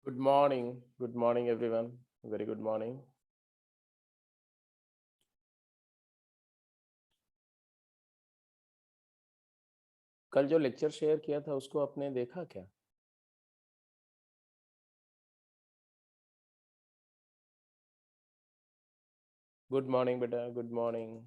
Good morning everyone. Very good morning. कल जो lecture share किया था उसको आपने देखा क्या? गुड मॉर्निंग बेटा, गुड मॉर्निंग.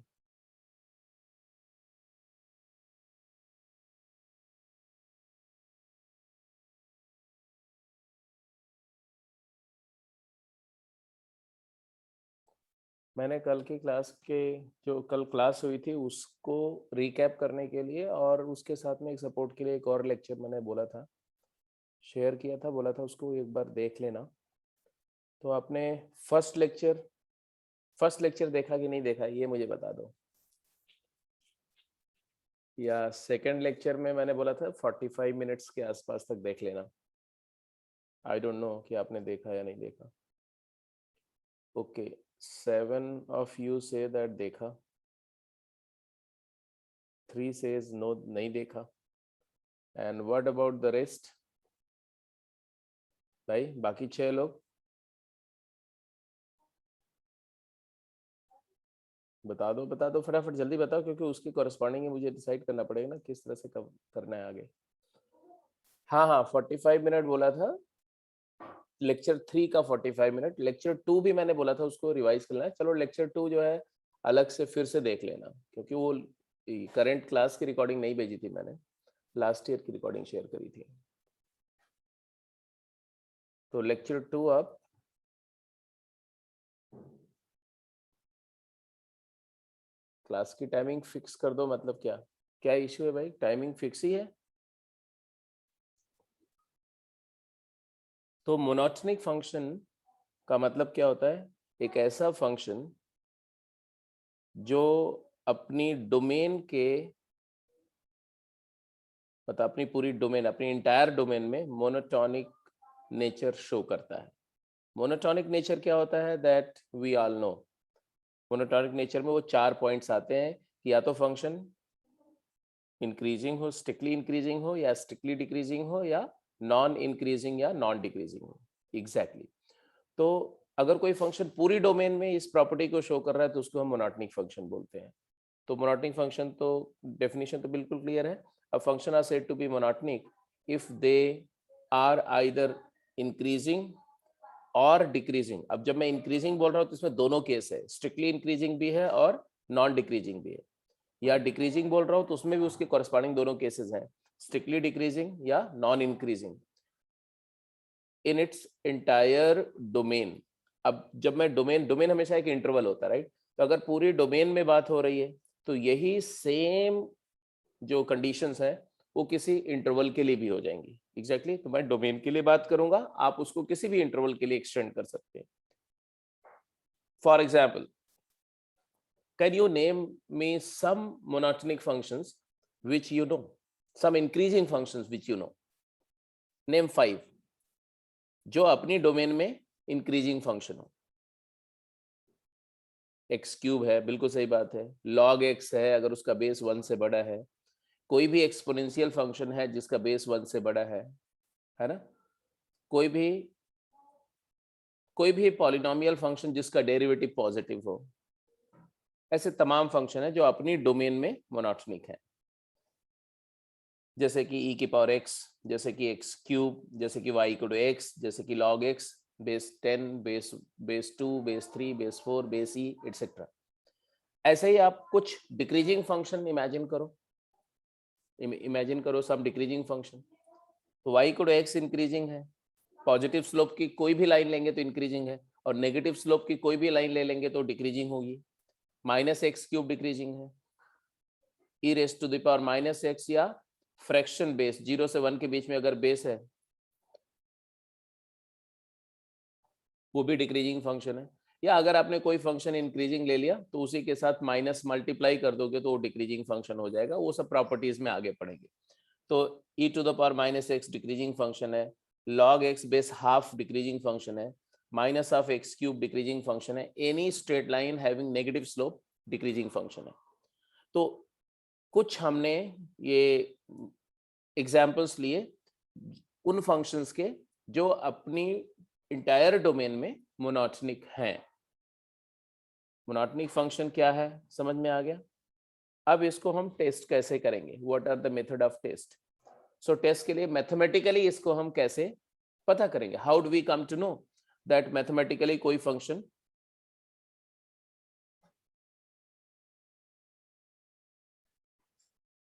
मैंने कल की क्लास के जो कल क्लास हुई थी उसको रिकैप करने के लिए और उसके साथ में एक सपोर्ट के लिए एक और लेक्चर मैंने बोला था, शेयर किया था, बोला था उसको एक बार देख लेना. तो आपने फर्स्ट लेक्चर देखा कि नहीं देखा ये मुझे बता दो. या सेकंड लेक्चर में मैंने बोला था 45 मिनट्स के आसपास तक देख लेना. आई डोंट नो कि आपने देखा या नहीं देखा. Okay, 7 of you say that देखा, 3 says no नहीं देखा. And what about the rest? भाई बाकी 6 लोग बता दो फटाफट, जल्दी बताओ, क्योंकि उसके कॉरेस्पॉन्डिंग मुझे डिसाइड करना पड़ेगा ना किस तरह से कब करना है आगे. हाँ हाँ, 45 मिनट बोला था लेक्चर 3 का. 45 मिनट लेक्चर 2 भी मैंने बोला था उसको रिवाइज करना है. चलो लेक्चर 2 जो है अलग से फिर से देख लेना, क्योंकि वो करंट क्लास की रिकॉर्डिंग नहीं भेजी थी मैंने, लास्ट ईयर की रिकॉर्डिंग शेयर करी थी. तो लेक्चर 2 आप क्लास की टाइमिंग फिक्स कर दो. मतलब क्या क्या इश्यू है भाई? टाइमिंग फिक्स ही है. तो मोनोटोनिक फंक्शन का मतलब क्या होता है? एक ऐसा फंक्शन जो अपनी डोमेन के, मतलब अपनी पूरी डोमेन, अपनी इंटायर डोमेन में मोनोटोनिक नेचर शो करता है. मोनोटोनिक नेचर क्या होता है? That we all know. Monotonic nature में वो 4 पॉइंट्स आते हैं कि या तो फंक्शन इंक्रीजिंग हो, स्ट्रिक्टली इंक्रीजिंग हो, या स्ट्रिक्टली डिक्रीजिंग हो, या नॉन इंक्रीजिंग या नॉन डिक्रीजिंग हो. एग्जैक्टली. तो अगर कोई फंक्शन पूरी डोमेन में इस प्रॉपर्टी को शो कर रहा है तो उसको हम मोनोटोनिक फंक्शन बोलते हैं. तो मोनोटोनिक फंक्शन तो डेफिनेशन तो बिल्कुल क्लियर है. A function are said to be monotonic if they are either increasing और डिक्रीजिंग. अब जब मैं इंक्रीजिंग बोल रहा हूँ तो इसमें दोनों केस है, स्ट्रिक्टली इंक्रीजिंग भी है और नॉन डिक्रीजिंग भी है. या डिक्रीजिंग बोल रहा हूँ तो उसमें भी उसके कॉरेस्पॉन्डिंग दोनों केसेस हैं, स्ट्रिक्टली डिक्रीजिंग या non increasing in its entire domain. अब जब मैं डोमेन डोमेन हमेशा एक इंटरवल होता है, राइट? तो अगर पूरी डोमेन में बात हो रही है तो यही सेम जो कंडीशंस हैं वो किसी इंटरवल के लिए भी हो जाएंगी. एग्जैक्टली. तो मैं डोमेन के लिए बात करूंगा, आप उसको किसी भी इंटरवल के लिए एक्सटेंड कर सकते हैं. For example, can you name me some monotonic functions which you know, some increasing functions which you know? Name 5 जो अपनी डोमेन में इंक्रीजिंग फंक्शन हो. एक्स क्यूब है, बिल्कुल सही बात है. लॉग एक्स है अगर उसका बेस 1 से बड़ा है. कोई भी एक्सपोनेंशियल फंक्शन है जिसका बेस 1 से बड़ा है ना? कोई भी पॉलिनोमियल फंक्शन जिसका डेरिवेटिव पॉजिटिव हो. ऐसे तमाम फंक्शन है जो अपनी डोमेन में मोनोटोनिक है, जैसे कि e की पावर x, जैसे कि x क्यूब, जैसे कि y इक्वल टू x, जैसे कि log x, base 10, base 2, base 3, base 4, base e etcetera. ऐसे ही आप कुछ डिक्रीजिंग फंक्शन इमेजिन करो सम डिक्रीजिंग फंक्शन. तो y equal to x increasing है, पॉजिटिव स्लोप की कोई भी लाइन लेंगे तो इंक्रीजिंग है, और नेगेटिव स्लोप की कोई भी लाइन ले लेंगे तो डिक्रीजिंग होगी. माइनस एक्स क्यूब डिक्रीजिंग है, e raise to the power minus X या फ्रैक्शन बेस 0 से 1 के बीच में अगर बेस है वो भी डिक्रीजिंग फंक्शन है. या अगर आपने कोई फंक्शन इंक्रीजिंग ले लिया तो उसी के साथ माइनस मल्टीप्लाई कर दोगे तो वो डिक्रीजिंग फंक्शन हो जाएगा. वो सब प्रॉपर्टीज में आगे पढ़ेंगे. तो e to the power minus X decreasing function है, log X base half decreasing function है, minus of X cube decreasing function है, any straight line having negative slope decreasing function है. तो कुछ हमने ये एग्जाम्पल्स लिए उन फंक्शंस के जो अपनी इंटायर डोमेन में मोनोटोनिक हैं। मोनोटोनिक फंक्शन क्या है समझ में आ गया। अब इसको हम टेस्ट कैसे करेंगे, what are the method of test. So test के लिए मैथमेटिकली इसको हम कैसे पता करेंगे, how do we come to know that mathematically कोई फंक्शन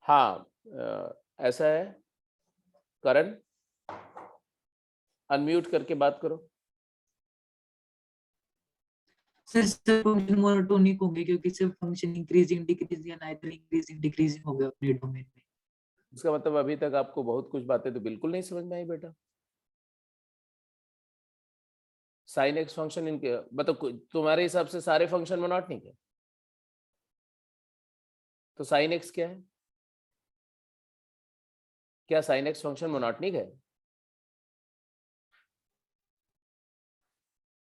हाँ ऐसा है। करण अनम्यूट करके बात करो। सर सब फंक्शन मोनोटोनिक होंगे क्योंकि सब फंक्शन इंक्रीजिंग डिक्रीजिंग या नाइदर इंक्रीजिंग डिक्रीजिंग होगा अपने डोमेन में। इसका मतलब अभी तक आपको बहुत कुछ बातें तो बिल्कुल नहीं समझ में आई बेटा। साइन एक्स फंक्शन इनके मतलब तुम्हारे हिसाब से सारे फंक्शन मोनोटोनिक है, तो साइन एक्स क्या है? क्या साइन एक्स फंक्शन मोनोटोनिक है?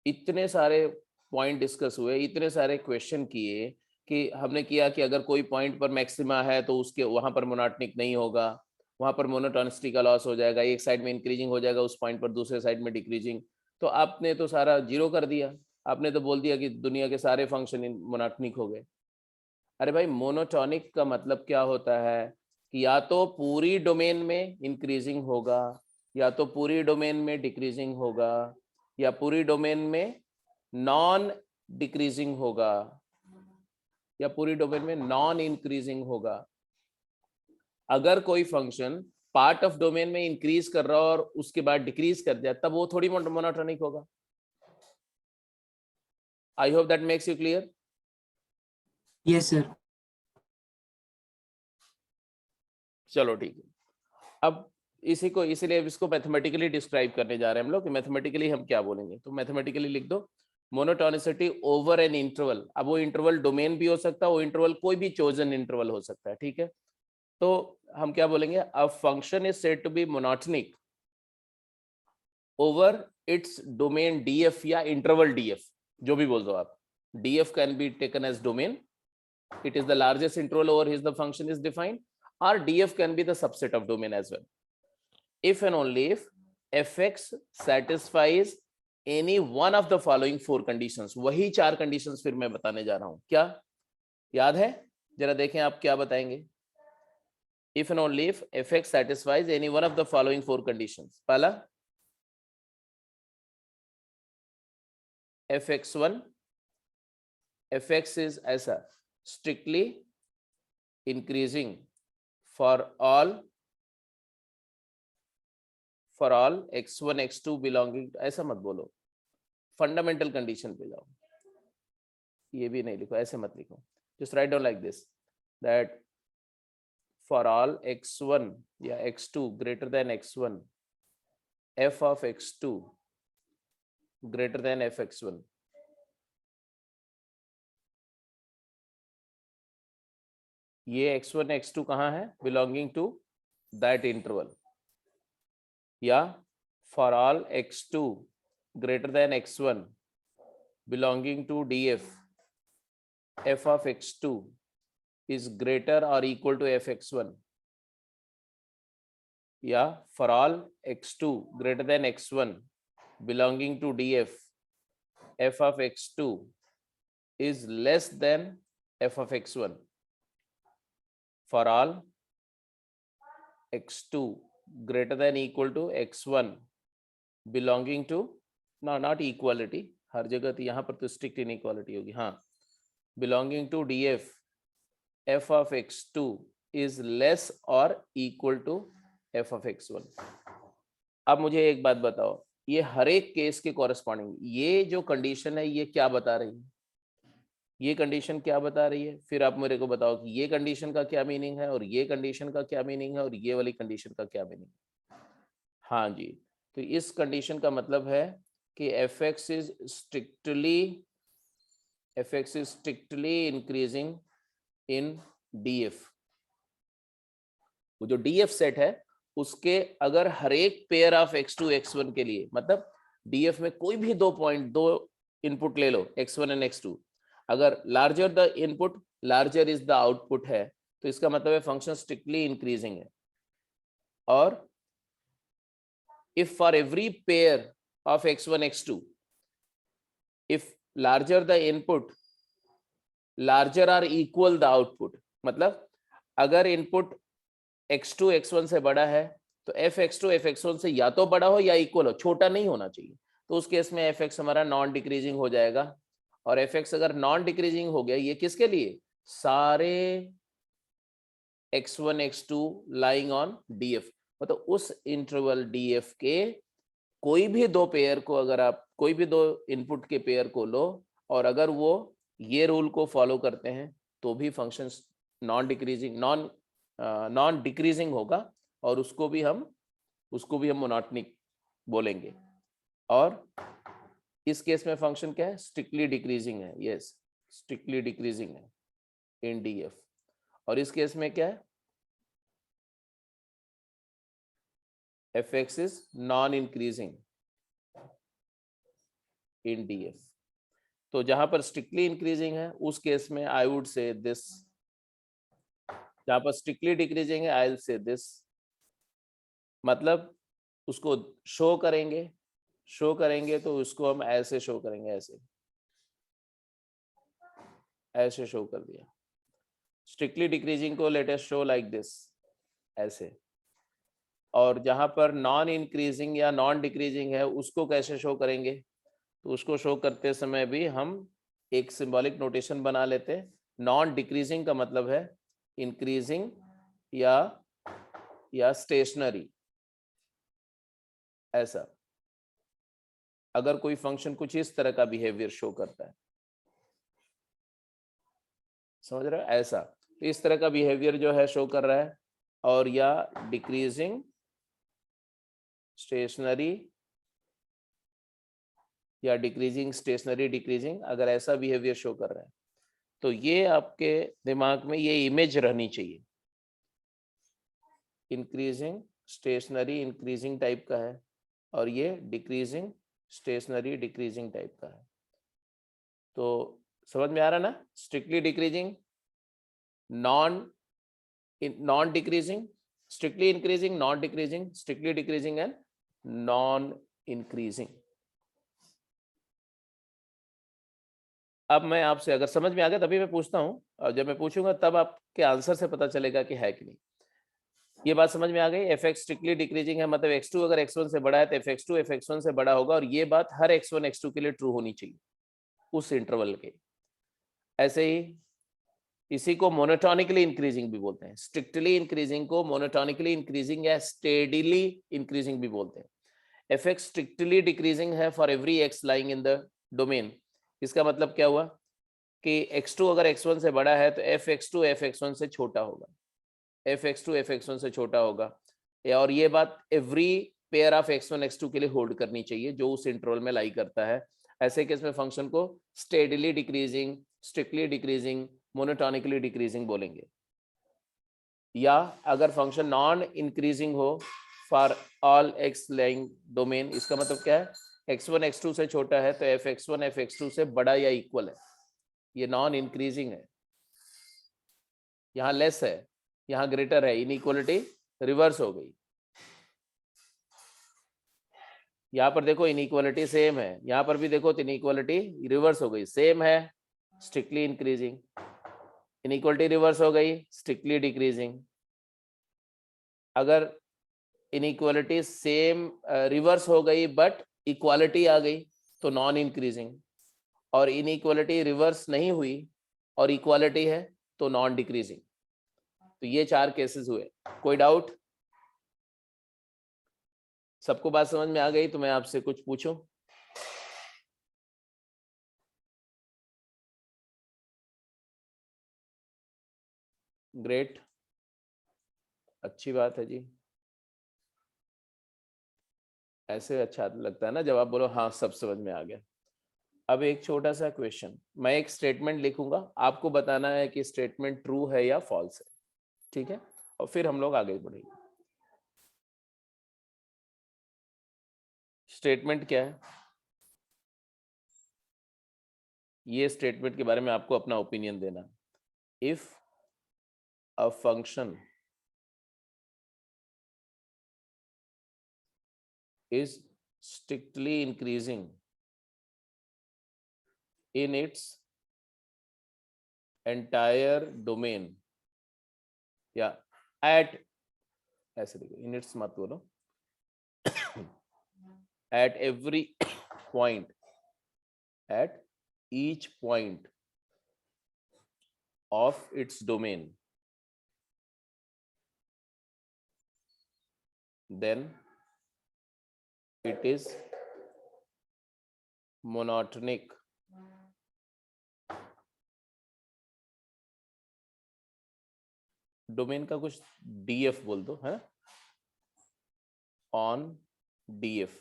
इतने सारे पॉइंट डिस्कस हुए, इतने सारे क्वेश्चन किए कि हमने किया कि अगर कोई पॉइंट पर मैक्सिमा है तो उसके वहां पर मोनोटोनिक नहीं होगा, वहां पर मोनोटोनिसिटी का लॉस हो जाएगा, एक साइड में इंक्रीजिंग हो जाएगा उस पॉइंट पर, दूसरे साइड में डिक्रीजिंग। तो आपने तो सारा जीरो कर दिया, आपने तो बोल दिया कि दुनिया के सारे फंक्शन मोनोटोनिक हो गए। अरे भाई मोनोटोनिक का मतलब क्या होता है कि या तो पूरी डोमेन में इंक्रीजिंग होगा, या तो पूरी डोमेन में डिक्रीजिंग होगा, या पूरी डोमेन में नॉन डिक्रीजिंग होगा, या पूरी डोमेन में नॉन इंक्रीजिंग होगा। अगर कोई फंक्शन पार्ट ऑफ डोमेन में इंक्रीज कर रहा हो और उसके बाद डिक्रीज कर जाए तब वो थोड़ी मोनोटोनिक होगा। I hope that makes you clear. Yes sir. चलो ठीक है। अब इसी को इसीलिए इसको मैथमेटिकली डिस्क्राइब करने जा रहे हैं हम लोग कि मैथमेटिकली हम क्या बोलेंगे। तो मैथमेटिकली लिख दो मोनोटोनिसिटी ओवर एन इंटरवल। अब वो इंटरवल डोमेन भी हो सकता है, वो इंटरवल कोई भी चोजन इंटरवल हो सकता है, ठीक है। तो हम क्या बोलेंगे, a function is said to be monotonic over its domain DF या इंटरवल डीएफ, जो भी बोल दो आप। DF can be taken as domain, it is the largest interval over which the function is defined, or df can be the subset of domain as well. If and only if fx satisfies any one of the following four conditions। वही चार conditions फिर मैं बताने जा रहा हूं, क्या याद है? जरा देखें आप क्या बताएंगे। If and only if fx satisfies any one of the following four conditions। पहला fx1, fx is ऐसा strictly increasing for all x1 x2 belonging, ऐसा मत बोलो, फंडामेंटल कंडीशन पे जाओ। ये भी नहीं लिखो, ऐसे मत लिखो, just write down like this that for all x1 या x2 greater than x1 f of x2 greater than f x1। ये x1 x2 कहाँ है? Belonging to that interval. या for all x2 greater than x1 belonging to df f of x2 is greater or equal to f x1। या for all x2 greater than x1 belonging to df f of x2 is less than f of x1। for all x2 greater than equal to x1 belonging to, not equality, हर जगह तो यहाँ पर तो strict inequality होगी, हाँ, belonging to df f of x2 is less or equal to f of x1। अब मुझे एक बात बताओ, ये हर एक केस के कॉरेस्पॉन्डिंग ये जो कंडीशन है ये क्या बता रही है? ये कंडीशन क्या बता रही है? फिर आप मेरे को बताओ कि ये कंडीशन का क्या मीनिंग है और ये कंडीशन का क्या मीनिंग है और ये वाली कंडीशन का क्या मीनिंग है। हाँ जी, तो इस कंडीशन का मतलब है कि fx is strictly increasing in df। वो जो df सेट है उसके अगर हर एक पेयर ऑफ x2 x1 के लिए, मतलब df में कोई भी दो पॉइंट, दो इनपुट ले लो x1 एंड x2, अगर larger the input larger is the output है तो इसका मतलब है फंक्शन स्ट्रिक्टली इंक्रीजिंग है। और if for every pair of x1 x2, if larger the input, larger or equal the output, मतलब अगर इनपुट x2 x1 से बड़ा है तो fx2 fx1 से या तो बड़ा हो या इक्वल हो, छोटा नहीं होना चाहिए। तो उस केस में fx हमारा नॉन डिक्रीजिंग हो जाएगा, और fx अगर नॉन डिक्रीजिंग हो गया, ये किसके लिए, सारे x1 x2 lying on df, मतलब उस इंटरवल df के कोई भी दो पेयर को, अगर आप कोई भी दो इनपुट के पेयर को लो और अगर वो ये रूल को फॉलो करते हैं तो भी फंक्शन नॉन डिक्रीजिंग होगा, और उसको भी हम मोनोटोनिक बोलेंगे। और इस केस में फंक्शन क्या है, स्ट्रिक्टली डिक्रीजिंग है, यस स्ट्रिक्टली डिक्रीजिंग है इन df। और इस केस में क्या है, fx is non increasing in df। तो जहां पर स्ट्रिक्टली इंक्रीजिंग है उस केस में आई वुड से दिस, जहां पर स्ट्रिक्टली डिक्रीजिंग है आई विल से दिस, मतलब उसको शो करेंगे तो उसको हम ऐसे शो करेंगे, ऐसे शो कर दिया। स्ट्रिक्टली डिक्रीजिंग को let us show like this, ऐसे। और जहां पर नॉन इंक्रीजिंग या नॉन डिक्रीजिंग है उसको कैसे शो करेंगे, तो उसको शो करते समय भी हम एक सिंबॉलिक नोटेशन बना लेते हैं। नॉन डिक्रीजिंग का मतलब है इंक्रीजिंग या स्टेशनरी, ऐसा। अगर कोई फंक्शन कुछ इस तरह का बिहेवियर शो करता है, समझ रहे हो, ऐसा, तो इस तरह का बिहेवियर जो है शो कर रहा है, और या डिक्रीजिंग स्टेशनरी या डिक्रीजिंग स्टेशनरी डिक्रीजिंग, अगर ऐसा बिहेवियर शो कर रहा है तो ये आपके दिमाग में ये इमेज रहनी चाहिए, इंक्रीजिंग स्टेशनरी इंक्रीजिंग टाइप का है और ये डिक्रीजिंग स्टेशनरी डिक्रीजिंग टाइप का है। तो समझ में आ रहा ना, strictly decreasing, non decreasing, strictly increasing, non decreasing, strictly decreasing and non increasing. अब मैं आपसे, अगर समझ में आ गया तभी मैं पूछता हूँ, और जब मैं पूछूंगा तब आपके आंसर से पता चलेगा कि है कि नहीं। ये बात समझ में आ गई, fx स्ट्रिक्टली डिक्रीजिंग है, मतलब x2 अगर x1 से बड़ा है तो fx2 fx1 से बड़ा होगा, और ये बात हर x1 x2 के लिए ट्रू होनी चाहिए उस इंटरवल के। ऐसे ही इसी को मोनोटोनिकली इंक्रीजिंग भी बोलते हैं, स्ट्रिक्टली इंक्रीजिंग को मोनोटोनिकली इंक्रीजिंग या स्टेडीली इंक्रीजिंग भी बोलते हैं। fx स्ट्रिक्टली डिक्रीजिंग है for every x lying in the domain. इसका मतलब क्या हुआ कि x2 अगर x1 से बड़ा है तो fx2 fx1 से छोटा होगा, fx2 fx1 से छोटा होगा, और ये बात every pair of x1 x2 के लिए होल्ड करनी चाहिए जो उस इंटरवल में लाई करता है। ऐसे केस में फंक्शन को steadily decreasing, strictly decreasing, monotonically decreasing बोलेंगे। या अगर फंक्शन नॉन इंक्रीजिंग हो for all x lying domain, इसका मतलब क्या है, x1 x2 से छोटा है तो fx1 fx2 से बड़ा या इक्वल है, ये नॉन इंक्रीजिंग है। यहाँ लेस है, यहाँ ग्रेटर है, इनइक्वालिटी रिवर्स हो गई। यहाँ पर देखो इनइक्वालिटी सेम है, यहाँ पर भी देखो तो इनइक्वालिटी रिवर्स हो गई, सेम है स्ट्रिक्टली इंक्रीजिंग, इनइक्वालिटी रिवर्स हो गई स्ट्रिक्टली डिक्रीजिंग। अगर इनइक्वालिटी सेम रिवर्स हो गई बट इक्वालिटी आ गई तो नॉन इंक्रीजिंग, और इनइक्वालिटी रिवर्स नहीं हुई और इक्वालिटी है तो नॉन डिक्रीजिंग। तो ये 4 केसेस हुए। कोई डाउट? सबको बात समझ में आ गई तो मैं आपसे कुछ पूछूं? ग्रेट, अच्छी बात है जी, ऐसे अच्छा लगता है ना जब आप बोलो हाँ सब समझ में आ गया। अब एक छोटा सा क्वेश्चन, मैं एक स्टेटमेंट लिखूंगा, आपको बताना है कि स्टेटमेंट ट्रू है या फॉल्स है, ठीक है? और फिर हम लोग आगे बढ़ेंगे। स्टेटमेंट क्या है, ये स्टेटमेंट के बारे में आपको अपना ओपिनियन देना। If a function is strictly increasing in its entire domain, या at, ऐसे देखो, in its मत बोलो, at every point, at each point of its domain, then it is monotonic. Domain का कुछ डीएफ बोल दो, है ऑन डीएफ।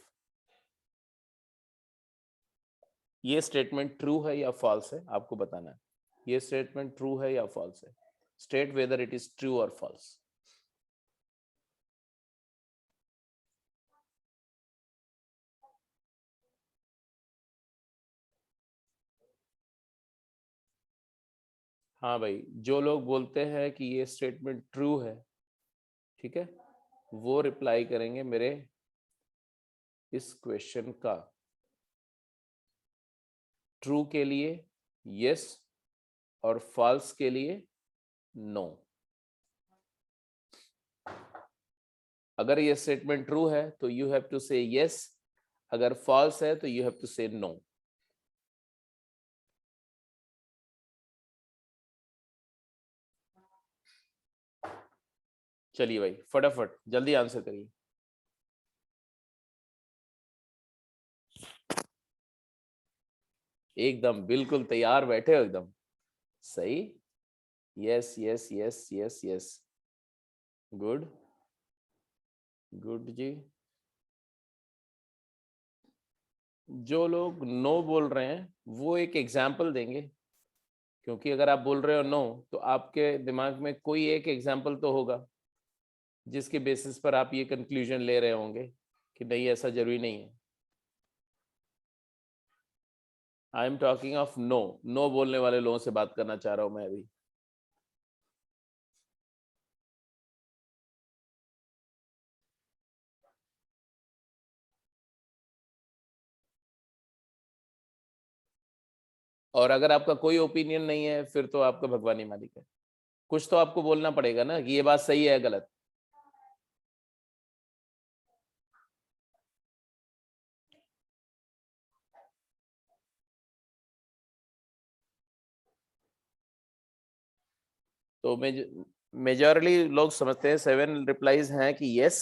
ये स्टेटमेंट ट्रू है या फॉल्स है आपको बताना है। ये स्टेटमेंट ट्रू है या फॉल्स है। State whether it is true और फॉल्स। हाँ भाई, जो लोग बोलते हैं कि ये स्टेटमेंट ट्रू है, ठीक है, वो रिप्लाई करेंगे मेरे इस क्वेश्चन का। ट्रू के लिए यस और फॉल्स के लिए नो। अगर ये स्टेटमेंट ट्रू है तो यू हैव टू से यस, अगर फॉल्स है तो यू हैव टू से नो। चलिए भाई, फटाफट जल्दी आंसर करिए। एकदम बिल्कुल तैयार बैठे हो, एकदम सही। Yes yes yes yes yes, good good जी। जो लोग नो बोल रहे हैं वो एक एग्जाम्पल देंगे, क्योंकि अगर आप बोल रहे हो नो तो आपके दिमाग में कोई एक एग्जाम्पल तो होगा जिसके बेसिस पर आप ये कंक्लूजन ले रहे होंगे कि नहीं ऐसा जरूरी नहीं है। I am talking of no, no बोलने वाले लोगों से बात करना चाह रहा हूं मैं अभी। और अगर आपका कोई ओपिनियन नहीं है फिर तो आपका भगवान ही मालिक है। कुछ तो आपको बोलना पड़ेगा ना कि ये बात सही है गलत। तो मेजॉरिटी लोग समझते हैं 7 रिप्लाईज हैं कि यस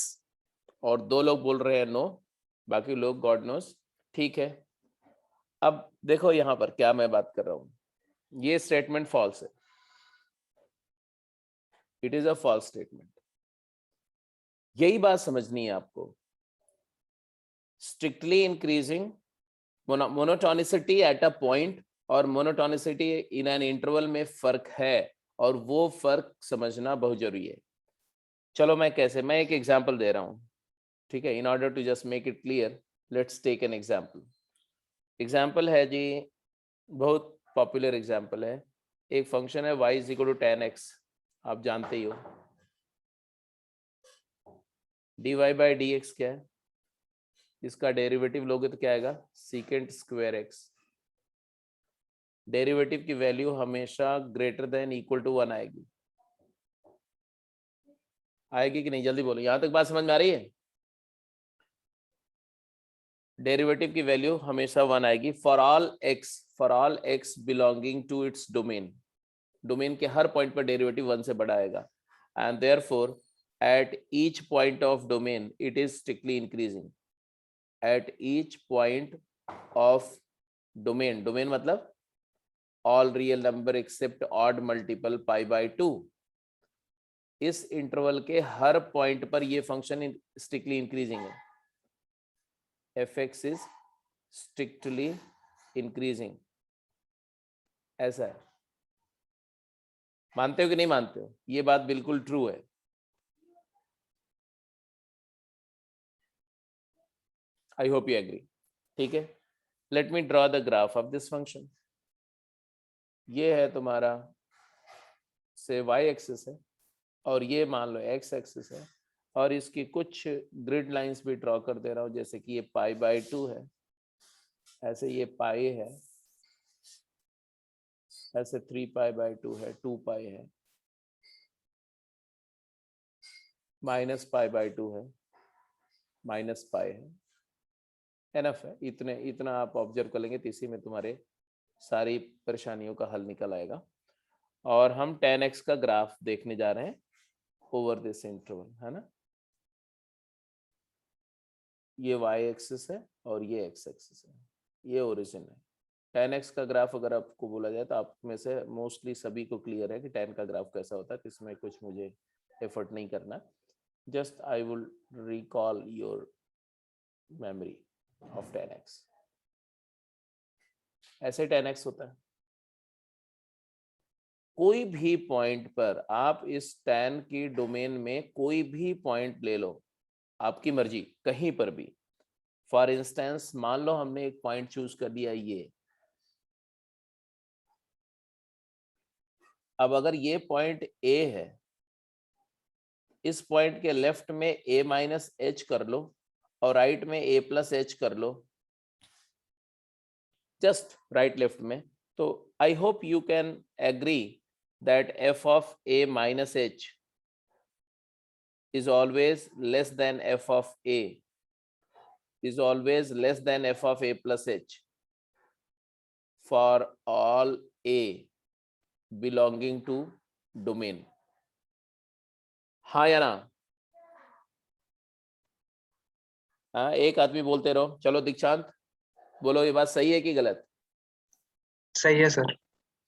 और 2 लोग बोल रहे हैं नो, बाकी लोग गॉड नोस। ठीक है, अब देखो यहां पर क्या मैं बात कर रहा हूं। ये स्टेटमेंट फॉल्स है, it is a false statement. यही बात समझनी है आपको। Strictly increasing monotonicity at a point और मोनोटोनिसिटी इन एन इंटरवल में फर्क है, और वो फर्क समझना बहुत जरूरी है। चलो मैं कैसे, मैं एक एग्जांपल दे रहा हूं, ठीक है। In order to just make it clear, let's take an example. Example है जी, बहुत पॉपुलर एग्जांपल है। एक फंक्शन है y is equal to 10x, आप जानते ही हो। dy बाई dx क्या है, इसका डेरिवेटिव लोगे तो क्या आएगा, सीकेंट स्क्वायर x। डेरिवेटिव की वैल्यू हमेशा ग्रेटर देन इक्वल टू 1 आएगी। आएगी कि नहीं, जल्दी बोलो, यहां तक बात समझ में आ रही है। डेरिवेटिव की वैल्यू हमेशा 1 आएगी for all X belonging to its domain. Domain के हर पॉइंट पर डेरिवेटिव 1 से बड़ा आएगा, and therefore at each point of domain it is strictly increasing. At each point of domain, domain मतलब all real number except odd multiple pi by 2। इस interval के हर पॉइंट पर ये फंक्शन स्ट्रिक्टली इंक्रीजिंग है। fx is strictly increasing, ऐसा है। मानते हो कि नहीं मानते हो, ये बात बिल्कुल ट्रू है। I hope you agree. ठीक है, let me draw the graph of this function. ये है तुम्हारा से y एक्सिस है और ये मान लो x एक्सिस है, और इसकी कुछ ग्रिड लाइंस भी ड्रॉ कर दे रहा हूं, जैसे कि ये π/2 है, ऐसे ये पाई है, ऐसे 3π/2 है, 2π है, -π/2 है, -π है, एनफ है। इतना आप ऑब्जर्व कर लेंगे तो इसी में तुम्हारे सारी परेशानियों का हल निकल आएगा। और हम 10x का ग्राफ देखने जा रहे हैं ओवर दिस इंटरवल, है ना। ये y एक्सिस है और ये x एक्सिस है, ये ओरिजिन है। 10x का ग्राफ अगर आपको बोला जाए तो आप में से मोस्टली सभी को क्लियर है कि 10 का ग्राफ कैसा होता है, तो इसमें कुछ मुझे एफर्ट नहीं करना। Just I will recall your memory of 10x। ऐसे 10x होता है। कोई भी पॉइंट पर आप इस tan की डोमेन में कोई भी पॉइंट ले लो, आपकी मर्जी, कहीं पर भी। फॉर इंस्टेंस मान लो हमने एक पॉइंट चूज कर लिया ये। अब अगर ये पॉइंट A है, इस पॉइंट के लेफ्ट में a-h कर लो और राइट में a+h कर लो, जस्ट राइट लेफ्ट में। तो I hope you can agree that f of a-h is always less than f of a, is always less than f of a+h for all a belonging to domain। हाँ या ना? हाँ, एक आदमी बोलते रहो। चलो दीक्षांत बोलो, ये बात सही है कि गलत? सही है सर।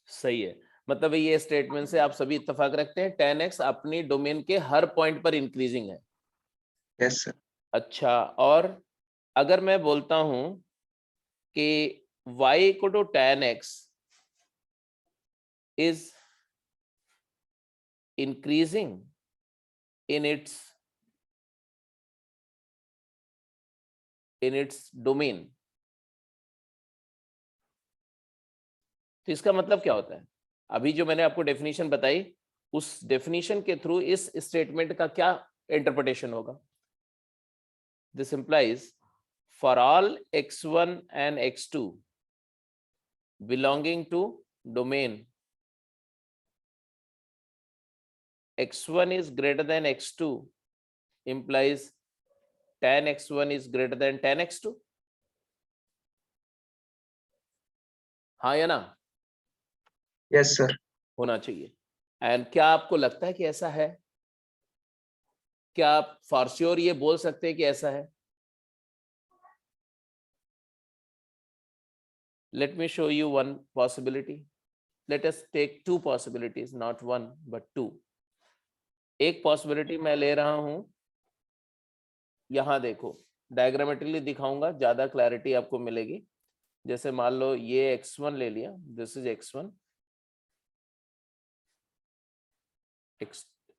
सही है। मतलब ये स्टेटमेंट से आप सभी इत्तेफाक रखते हैं 10x अपनी डोमेन के हर पॉइंट पर इंक्रीजिंग है। Yes sir. अच्छा, और अगर मैं बोलता हूं कि y equal to tan x is increasing in its domain, तो इसका मतलब क्या होता है? अभी जो मैंने आपको डेफिनेशन बताई, उस डेफिनेशन के थ्रू इस स्टेटमेंट का क्या इंटरप्रिटेशन होगा? This implies for all x1 and x2 belonging to domain x1 is greater than x2 implies tan x1 is greater than tan x2। हाँ या ना? Yes sir. होना चाहिए। एंड क्या आपको लगता है कि ऐसा है? क्या आप फॉर श्योर ये बोल सकते हैं कि ऐसा है? Let me show you one possibility. Let us take two possibilities, not one but two. एक पॉसिबिलिटी मैं ले रहा हूं, यहां देखो, डायग्रामेटिकली दिखाऊंगा, ज्यादा क्लैरिटी आपको मिलेगी। जैसे मान लो ये x1 ले लिया, दिस इज x1,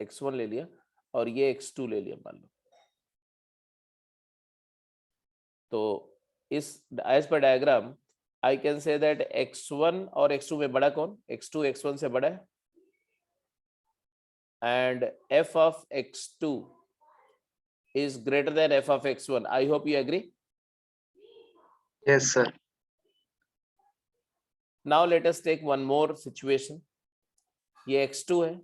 x1 ले लिया और ये x2 ले लिया मान लो। तो इस एज पर diagram I can say that x1 और x2 में बड़ा कौन? x2 x1 से बड़ा है, and f of x2 is greater than f of x1। I hope you agree. Yes sir. Now let us take one more situation. ये x2 है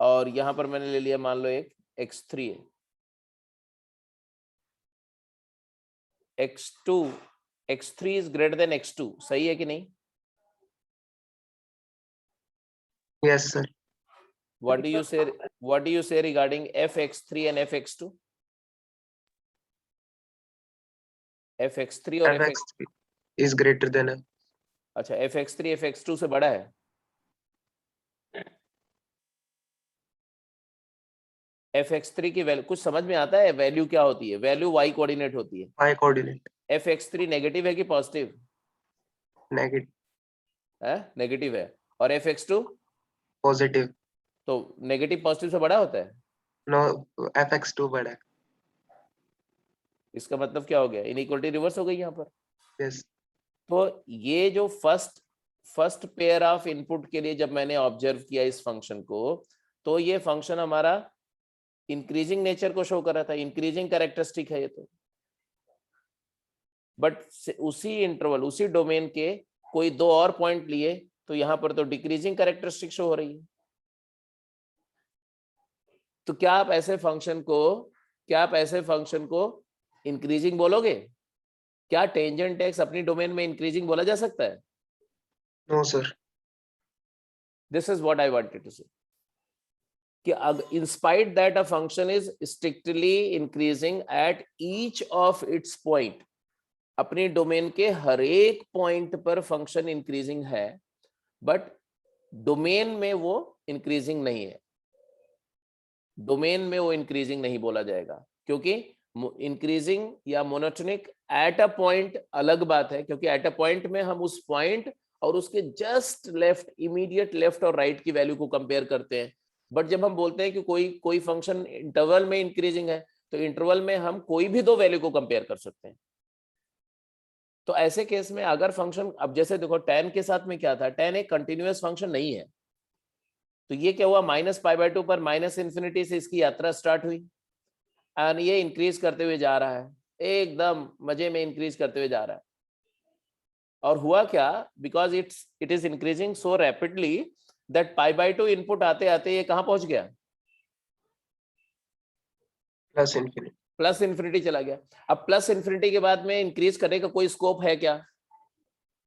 और यहां पर मैंने ले लिया मान लो एक x3 है। x3 is greater than x2, सही है कि नहीं? Yes sir. What do you say? What do you say regarding fx3 and fx2? fx3 और fx3 is greater than f। अच्छा, fx3 fx2 से बड़ा है। fx3 की वैल्यू कुछ समझ में आता है? वैल्यू क्या होती है? वैल्यू y कोऑर्डिनेट होती है। y coordinate. fx3 नेगेटिव है कि पॉजिटिव? नेगेटिव। है, नेगेटिव है। और fx2 पॉजिटिव। तो नेगेटिव पॉजिटिव से बड़ा होता है। नो, fx2 बड़ा है। इसका मतलब क्या हो गया? इनइक्वालिटी रिवर्स हो गई यहाँ पर। यस। तो ये जो फर्स्ट पेयर ऑफ इनपुट के लिए जब मैंने ऑब्जर्व किया इस फंक्शन को, तो ये फंक्शन हमारा इंक्रीजिंग नेचर को शो कर रहा था, इंक्रीजिंग कैरेक्टरिस्टिक है ये तो, बट उसी इंटरवल उसी डोमेन के कोई दो और पॉइंट लिए तो यहाँ पर तो डिक्रीजिंग कैरेक्टरिस्टिक शो हो रही है। तो क्या आप ऐसे फंक्शन को इंक्रीजिंग बोलोगे? क्या टेंजेंट एक्स अपनी डोमेन में इंक्रीजिंग बोला जा सकता है? No, sir. This is what I wanted to say, कि in spite that a function is strictly increasing at each of its point, अपनी डोमेन के हर एक पॉइंट पर फंक्शन इंक्रीजिंग है, बट डोमेन में वो इंक्रीजिंग नहीं है, डोमेन में वो इंक्रीजिंग नहीं बोला जाएगा, क्योंकि इंक्रीजिंग या मोनोटोनिक एट अ पॉइंट अलग बात है, क्योंकि एट अ पॉइंट में हम उस पॉइंट और उसके जस्ट लेफ्ट, इमीडिएट लेफ्ट और राइट की वैल्यू को कंपेयर करते हैं। बट जब हम बोलते हैं कि कोई फंक्शन इंटरवल में इंक्रीजिंग है, तो इंटरवल में हम कोई भी दो वैल्यू को कंपेयर कर सकते हैं। तो ऐसे केस में अगर फंक्शन, अब जैसे देखो tan के साथ में क्या था, tan एक कंटिन्यूअस फंक्शन नहीं है, तो ये क्या हुआ, -π/2 पर -∞ से इसकी यात्रा स्टार्ट हुई और ये इंक्रीज करते हुए जा रहा है, एकदम मजे में इंक्रीज करते हुए जा रहा है। और हुआ क्या, because it is increasing so rapidly that π/2 input आते आते ये कहां पहुंच गया, Plus infinity. प्लस इन्फिनिटी चला गया। अब प्लस इन्फिनिटी के बाद में इंक्रीज करने का कोई स्कोप है क्या?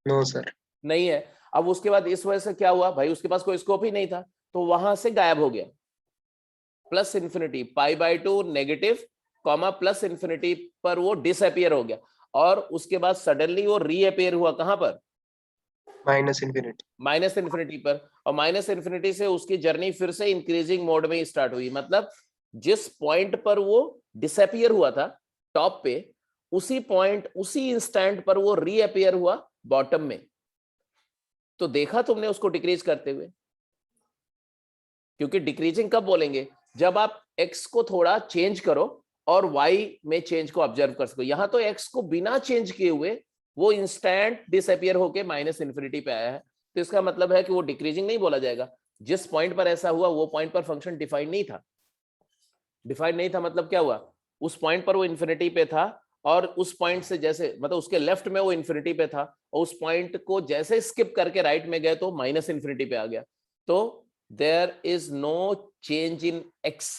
No, sir. नहीं है। अब उसके बाद इस वजह से क्या हुआ भाई, उसके पास कोई स्कोप ही नहीं था, तो वहां से गायब हो गया। Plus infinity π/2 negative comma plus infinity पर वो डिसअपियर हो गया, और उसके बाद सडनली वो रीअपियर हुआ कहां पर, Minus infinity. माइनस इन्फिनिटी पर, और माइनस इन्फिनिटी से उसकी जर्नी फिर से इंक्रीजिंग मोड में स्टार्ट हुई। मतलब जिस पॉइंट पर वो डिसअपियर हुआ था टॉप पे, उसी पॉइंट उसी इंस्टेंट पर वो रीअपियर हुआ बॉटम में। तो देखा तुमने उसको डिक्रीज करते हुए, क्योंकि डिक्रीजिंग कब बोलेंगे, जब आप x को थोड़ा चेंज करो और y में चेंज को ऑब्जर्व कर सको। यहां तो x को बिना चेंज किए हुए वो इंस्टेंट डिसअपियर होके माइनस इन्फिनिटी पे आया है, तो इसका मतलब है कि वो डिक्रीजिंग नहीं बोला जाएगा। जिस पॉइंट पर ऐसा हुआ वो पॉइंट पर फंक्शन डिफाइंड नहीं था। डिफाइंड नहीं था मतलब क्या हुआ, उस पॉइंट पर वो इन्फिनिटी पे था, और उस पॉइंट से जैसे मतलब उसके लेफ्ट में वो इन्फिनिटी पे था, और उस पॉइंट को जैसे स्किप करके राइट में गए तो माइनस इन्फिनिटी पे आ गया। तो there is no change in x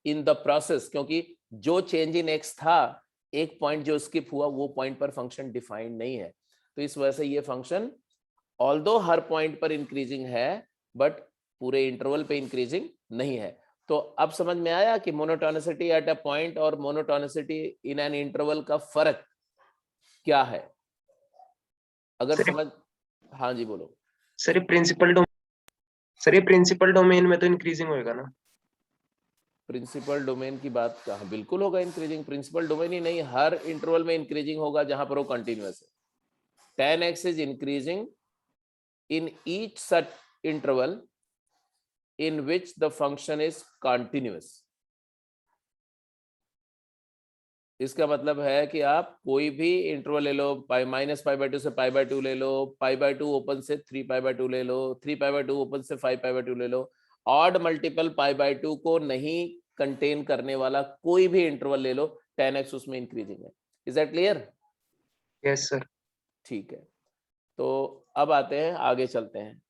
in the process, क्योंकि जो चेंज इन x था, एक पॉइंट जो स्किप हुआ, वो पॉइंट पर फंक्शन डिफाइंड नहीं है। तो इस वजह से ये फंक्शन ऑल्दो हर पॉइंट पर इंक्रीजिंग है, बट पूरे इंटरवल पे इंक्रीजिंग नहीं है। तो अब समझ में आया कि मोनोटोनिसिटी एट अ पॉइंट और मोनोटोनिसिटी इन एन इंटरवल का फर्क क्या है? अगर सर, समझ, हाँ जी बोलो। सर ये प्रिंसिपल डोमेन में तो इंक्रीजिंग होएगा ना? प्रिंसिपल डोमेन की बात कहा, बिल्कुल होगा इंक्रीजिंग। प्रिंसिपल डोमेन ही नहीं, हर इंटरवल में इंक्रीजिंग होगा जहां पर वो कंटिन्यूअस है। tan x is increasing in each such interval in which the function is continuous। इसका मतलब है कि आप कोई भी इंटरवल ले लो, -π/2 से π/2 ले लो, π/2 ओपन से 3π/2 ले लो, 3π/2 ओपन से 5π/2 ले लो, ऑड मल्टीपल π/2 को नहीं कंटेन करने वाला कोई भी इंटरवल ले लो, tan x उसमें इंक्रीजिंग है। Is that clear? Yes, sir. ठीक है, तो अब आते हैं, आगे चलते हैं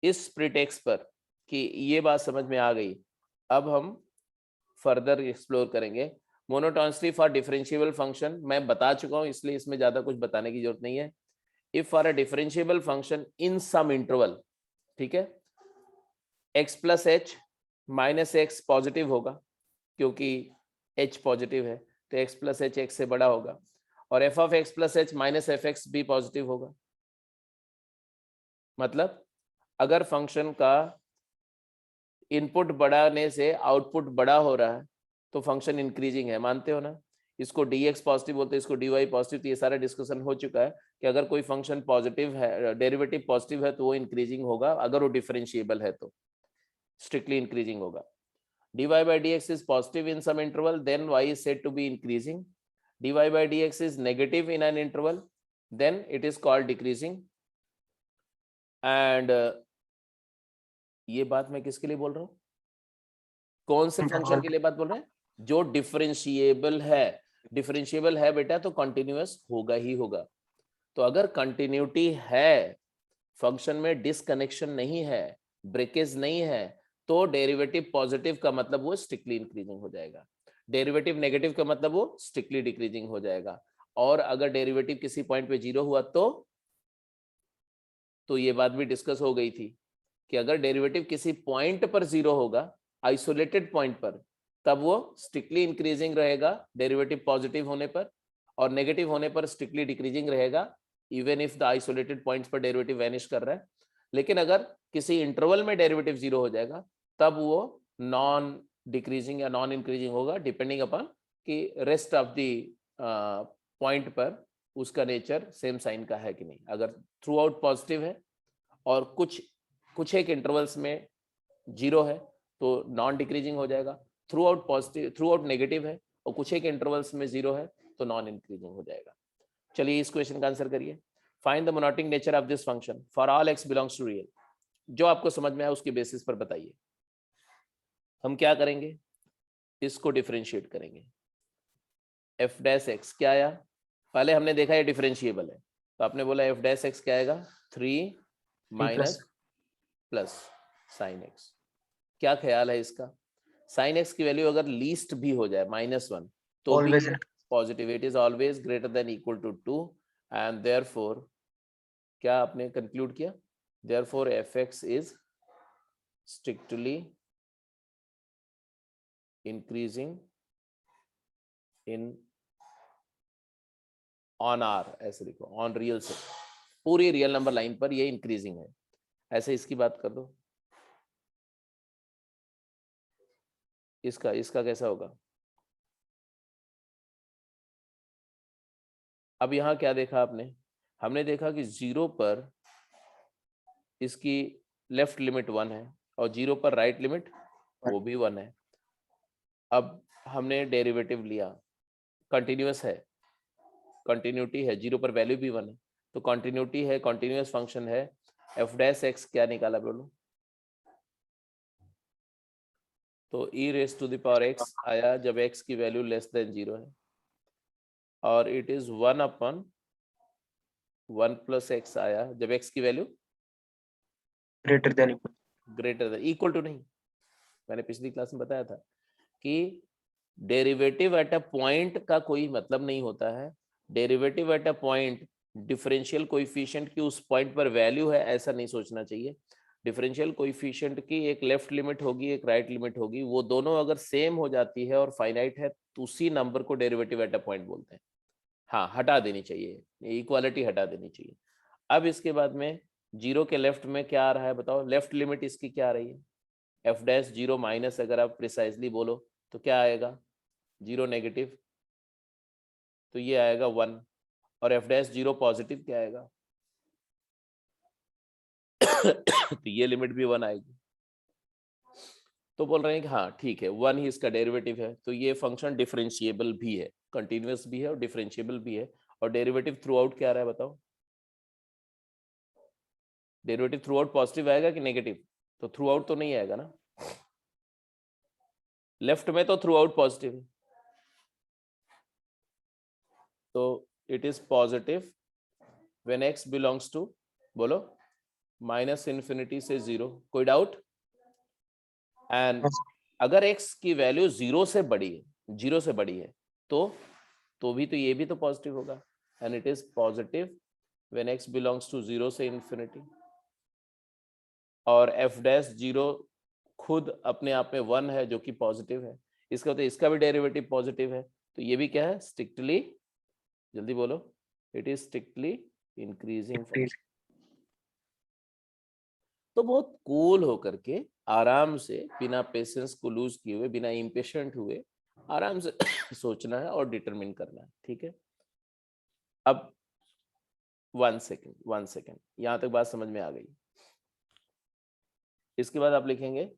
इस प्रीटेक्स्ट पर कि ये बात समझ में आ गई। अब हम फर्दर एक्सप्लोर करेंगे मोनोटोनिसिटी फॉर डिफरेंशिएबल फंक्शन। मैं बता चुका हूं, इसलिए इसमें ज्यादा कुछ बताने की जरूरत नहीं है। If for a differentiable function in some interval, ठीक है, x plus h minus x positive होगा, क्योंकि h पॉजिटिव है, तो x प्लस एच एक्स से बड़ा होगा, और f of x plus h minus F x भी पॉजिटिव होगा। मतलब अगर फंक्शन का इनपुट बढ़ाने से आउटपुट बड़ा हो रहा है तो फंक्शन इंक्रीजिंग है, मानते हो ना? इसको dx पॉजिटिव बोलते हैं, इसको dy पॉजिटिव। तो ये सारा डिस्कशन हो चुका है कि अगर कोई फंक्शन पॉजिटिव है, डेरिवेटिव पॉजिटिव है, तो वो इंक्रीजिंग होगा। अगर वो डिफरेंशिएबल है तो स्ट्रिक्टली इंक्रीजिंग होगा। dy by dx is positive in some interval, then y is said to be increasing. dy by dx is negative in an interval, then it is called decreasing. And ये बात मैं किसके लिए बोल रहा हूँ? कौन से फंक्शन के लिए बात बोल रहे हैं? जो डिफरेंशिएबल है। डिफरेंशिएबल है बेटा तो कंटिन्यूअस होगा ही होगा। तो अगर कंटिन्यूटी है, फंक्शन में डिसकनेक्शन नहीं है, ब्रेकेज नहीं है, तो डेरिवेटिव पॉजिटिव का मतलब वो स्ट्रिक्टली इंक्रीजिंग हो जाएगा, डेरिवेटिव नेगेटिव का मतलब वो स्ट्रिक्टली डिक्रीजिंग हो जाएगा। और अगर डेरिवेटिव किसी पॉइंट पे 0 हुआ तो ये बात भी डिस्कस हो गई थी कि अगर डेरिवेटिव किसी पॉइंट पर 0 होगा, आइसोलेटेड पॉइंट पर, तब वो स्ट्रिक्टली इंक्रीजिंग रहेगा डेरिवेटिव पॉजिटिव होने पर, और नेगेटिव होने पर स्ट्रिक्टली डिक्रीजिंग रहेगा, even if the isolated points पर डेरिवेटिव वैनिश कर रहा है। लेकिन अगर किसी इंटरवल में डेरिवेटिव 0 हो जाएगा, तब वो नॉन डिक्रीजिंग या नॉन इंक्रीजिंग होगा, डिपेंडिंग अपॉन कि रेस्ट ऑफ द पॉइंट पर उसका नेचर सेम साइन का है कि नहीं। अगर थ्रू आउट पॉजिटिव है और कुछ एक इंटरवल्स में 0 है तो नॉन डिक्रीजिंग हो जाएगा, through out positive, through out negative है और कुछ एक इंटरवल्स में 0 है तो नॉन इंक्रीजिंग हो जाएगा। चलिए इस क्वेश्चन का आंसर करिए। Find the monotonic nature of this function for all x belongs to real. जो आपको समझ में आया उसके बेसिस पर बताइए। हम क्या करेंगे, इसको डिफरेंशिएट करेंगे। f डैश x क्या आया, पहले हमने देखा ये डिफरेंशिएबल है, तो आपने बोला f डैश x क्या आएगा, 3 माइनस प्लस साइन x। क्या ख्याल है इसका, साइन x की वैल्यू अगर लीस्ट भी हो जाए -1 तो भी positive, it is always greater than equal to 2 and therefore क्या आपने कंक्लूड किया, therefore fx is strictly increasing in on R, ऐसे लिखो ऑन रियल से, पूरी रियल नंबर लाइन पर ये इंक्रीजिंग है, ऐसे इसकी बात कर दो। इसका कैसा होगा। अब यहाँ क्या देखा आपने, हमने देखा कि 0 पर इसकी लेफ्ट लिमिट 1 है और 0 पर राइट लिमिट वो भी 1 है। अब हमने डेरिवेटिव लिया, कंटिन्यूअस है, कंटिन्यूटी है, 0 पर वैल्यू भी 1 है, तो कंटिन्यूटी है, कंटिन्यूअस फंक्शन है, f डैश x क्या निकाला बोलो, तो e raise to the power x आया जब x की वैल्यू लेस देन 0 है, और it is 1 upon 1 plus x आया जब x की value greater than equal to नहीं। मैंने पिछली क्लास में बताया था कि डेरिवेटिव एट अ पॉइंट का कोई मतलब नहीं होता है, derivative eight a point differential coefficient की उस पॉइंट पर वैल्यू है ऐसा नहीं सोचना चाहिए। डिफरेंशियल कोएफिशिएंट की एक लेफ्ट लिमिट होगी, एक राइट लिमिट होगी, वो दोनों अगर सेम हो जाती है और फाइनाइट है तो उसी नंबर को डेरिवेटिव एट अ पॉइंट बोलते हैं। हाँ, हटा देनी चाहिए, इक्वालिटी हटा देनी चाहिए। अब इसके बाद में 0 के लेफ्ट में क्या आ रहा है बताओ, लेफ्ट लिमिट इसकी क्या आ रही है, f डैश 0 माइनस, अगर आप प्रिसाइजली बोलो तो क्या आएगा, 0 नेगेटिव तो ये आएगा 1, और f डैश 0 पॉजिटिव क्या आएगा तो ये लिमिट भी 1 आएगी। तो बोल रहे हैं कि हाँ ठीक है 1 ही इसका डेरिवेटिव है, तो ये फंक्शन डिफरेंशिएबल भी है, कंटिन्यूअस भी है और डिफरेंशिएबल भी है। और डेरिवेटिव थ्रू आउट क्या आ रहा है बताओ, डेरिवेटिव थ्रू आउट पॉजिटिव आएगा कि नेगेटिव, तो थ्रू आउट तो नहीं आएगा ना, लेफ्ट में तो थ्रू आउट पॉजिटिव है, तो it is positive when x belongs to, बोलो माइनस इन्फिनिटी से 0, कोई डाउट। एंड अगर x की वैल्यू 0 से बड़ी है, 0 से बड़ी है तो भी तो ये भी तो पॉजिटिव होगा, and it is positive when x belongs to 0 से इन्फिनिटी। और f डैश 0 खुद अपने आप में 1 है जो कि पॉजिटिव है, इसका तो इसका भी डेरिवेटिव पॉजिटिव है, तो ये भी क्या है, स्ट्रिक्टली, जल्दी बोलो, it is strictly increasing function. तो बहुत कूल होकर के आराम से, बिना पेशेंस को लूज किए हुए, बिना इम्पेशेंट हुए, आराम से सोचना है और डिटरमिन करना है, ठीक है। अब 1 सेकेंड, यहां तक बात समझ में आ गई। इसके बाद आप लिखेंगे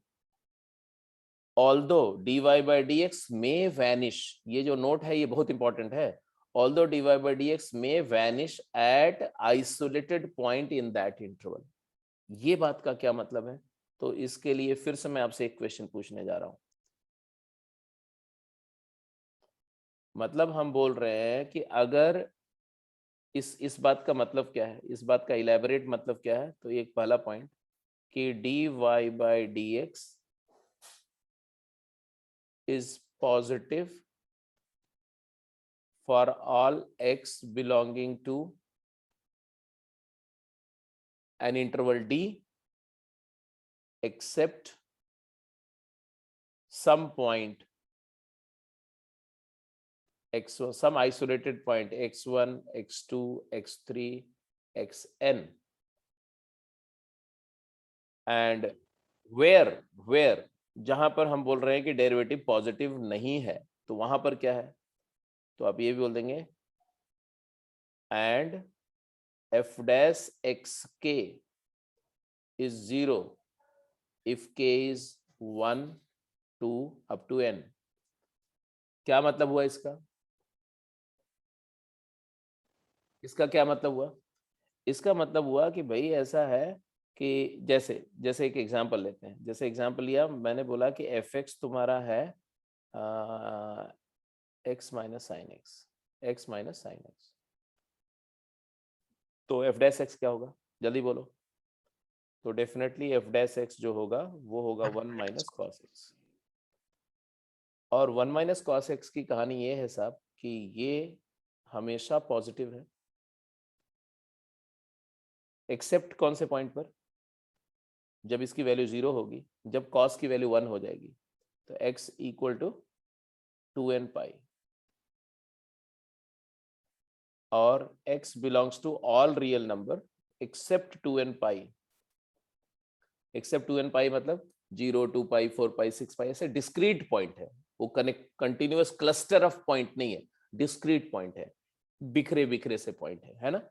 although dy by dx may vanish, ये जो नोट है ये बहुत इंपॉर्टेंट है, although dy by dx may vanish at isolated point in that interval। ये बात का क्या मतलब है, तो इसके लिए फिर से मैं आपसे एक क्वेश्चन पूछने जा रहा हूं, मतलब हम बोल रहे हैं कि अगर इस बात का मतलब क्या है, इस बात का इलेबोरेट मतलब क्या है, तो एक पहला पॉइंट कि dy/dx is positive for all x belonging to an interval d except some point x1, some isolated point x1, x2, x3, xn, and where जहां पर हम बोल रहे हैं कि डेरिवेटिव पॉजिटिव नहीं है, तो वहां पर क्या है, तो आप ये भी बोल देंगे and f dash xk is 0 if k is 1, 2 up to n। क्या मतलब हुआ इसका क्या मतलब हुआ? इसका मतलब हुआ कि भाई ऐसा है कि जैसे जैसे एक एग्जांपल लेते हैं, जैसे एग्जांपल लिया मैंने, बोला कि एफ एक्स तुम्हारा है एक्स माइनस साइन एक्स, तो एफ डैश एक्स क्या होगा, जल्दी बोलो। तो डेफिनेटली एफ डैश एक्स जो होगा वो होगा 1 माइनस कॉस एक्स। और 1 माइनस कॉस एक्स की कहानी ये है साहब कि ये हमेशा पॉजिटिव है, एक्सेप्ट कौन से पॉइंट पर, जब इसकी वैल्यू 0 होगी, जब कॉस की वैल्यू 1 हो जाएगी, तो x equal to 2n pi, और x belongs to all real number except 2n pi. Except 2n pi मतलब 0, 2 पाई, 4 पाई, 6 पाई, ऐसे डिस्क्रीट पॉइंट है, वो connect continuous cluster of point नहीं है, डिस्क्रीट पॉइंट है, बिखरे बिखरे से पॉइंट है ना।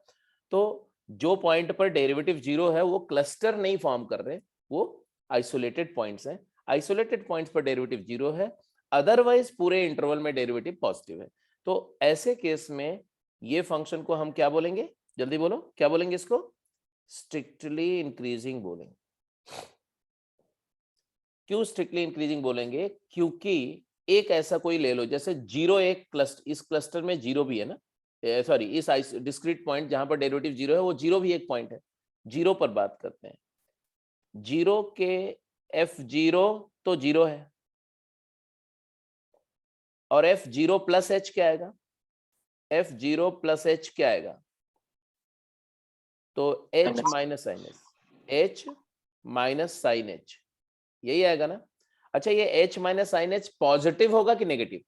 तो जो पॉइंट पर डेरिवेटिव 0 है वो क्लस्टर नहीं फॉर्म कर रहे, वो आइसोलेटेड पॉइंट्स हैं। आइसोलेटेड पॉइंट्स पर डेरिवेटिव 0 है, अदरवाइज पूरे इंटरवल में डेरिवेटिव पॉजिटिव है। तो ऐसे केस में ये फंक्शन को हम क्या बोलेंगे, जल्दी बोलो क्या बोलेंगे इसको, स्ट्रिक्टली इंक्रीजिंग बोलेंगे। क्यों स्ट्रिक्टली इंक्रीजिंग बोलेंगे, क्योंकि एक ऐसा कोई ले लो, जैसे 0 एक क्लस्टर, इस क्लस्टर में 0 भी है ना, सॉरी इस डिस्क्रीट पॉइंट जहां पर डेरिवेटिव 0 है, वो 0 भी एक पॉइंट है। 0 पर बात करते हैं, 0 के f0 तो 0 है, और f0 प्लस h क्या आएगा, f0 प्लस h क्या आएगा, तो h minus sine h, h minus sine h, यही आएगा ना। अच्छा ये h minus sine h positive होगा कि नेगेटिव,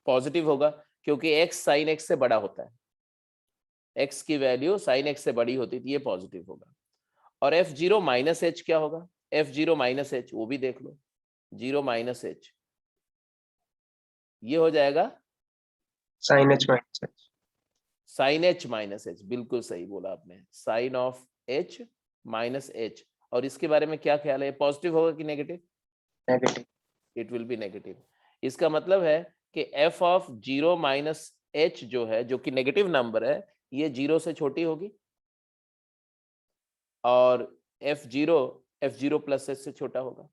पॉजिटिव होगा, क्योंकि x साइन x से बड़ा होता है, x की वैल्यू साइन x से बड़ी होती थी, ये पॉजिटिव होगा। और f0 माइनस h क्या होगा, f0 माइनस h, वो भी देख लो, 0 माइनस h, ये हो जाएगा sine h minus h, sine h minus h, बिल्कुल सही बोला आपने, sine of h minus h। और इसके बारे में क्या ख्याल है, पॉजिटिव होगा कि negative, negative, it will be negative. इसका मतलब है कि f ऑफ 0 माइनस h जो है, जो कि नेगेटिव नंबर है, ये 0 से छोटी होगी, और f0 प्लस h से छोटा होगा।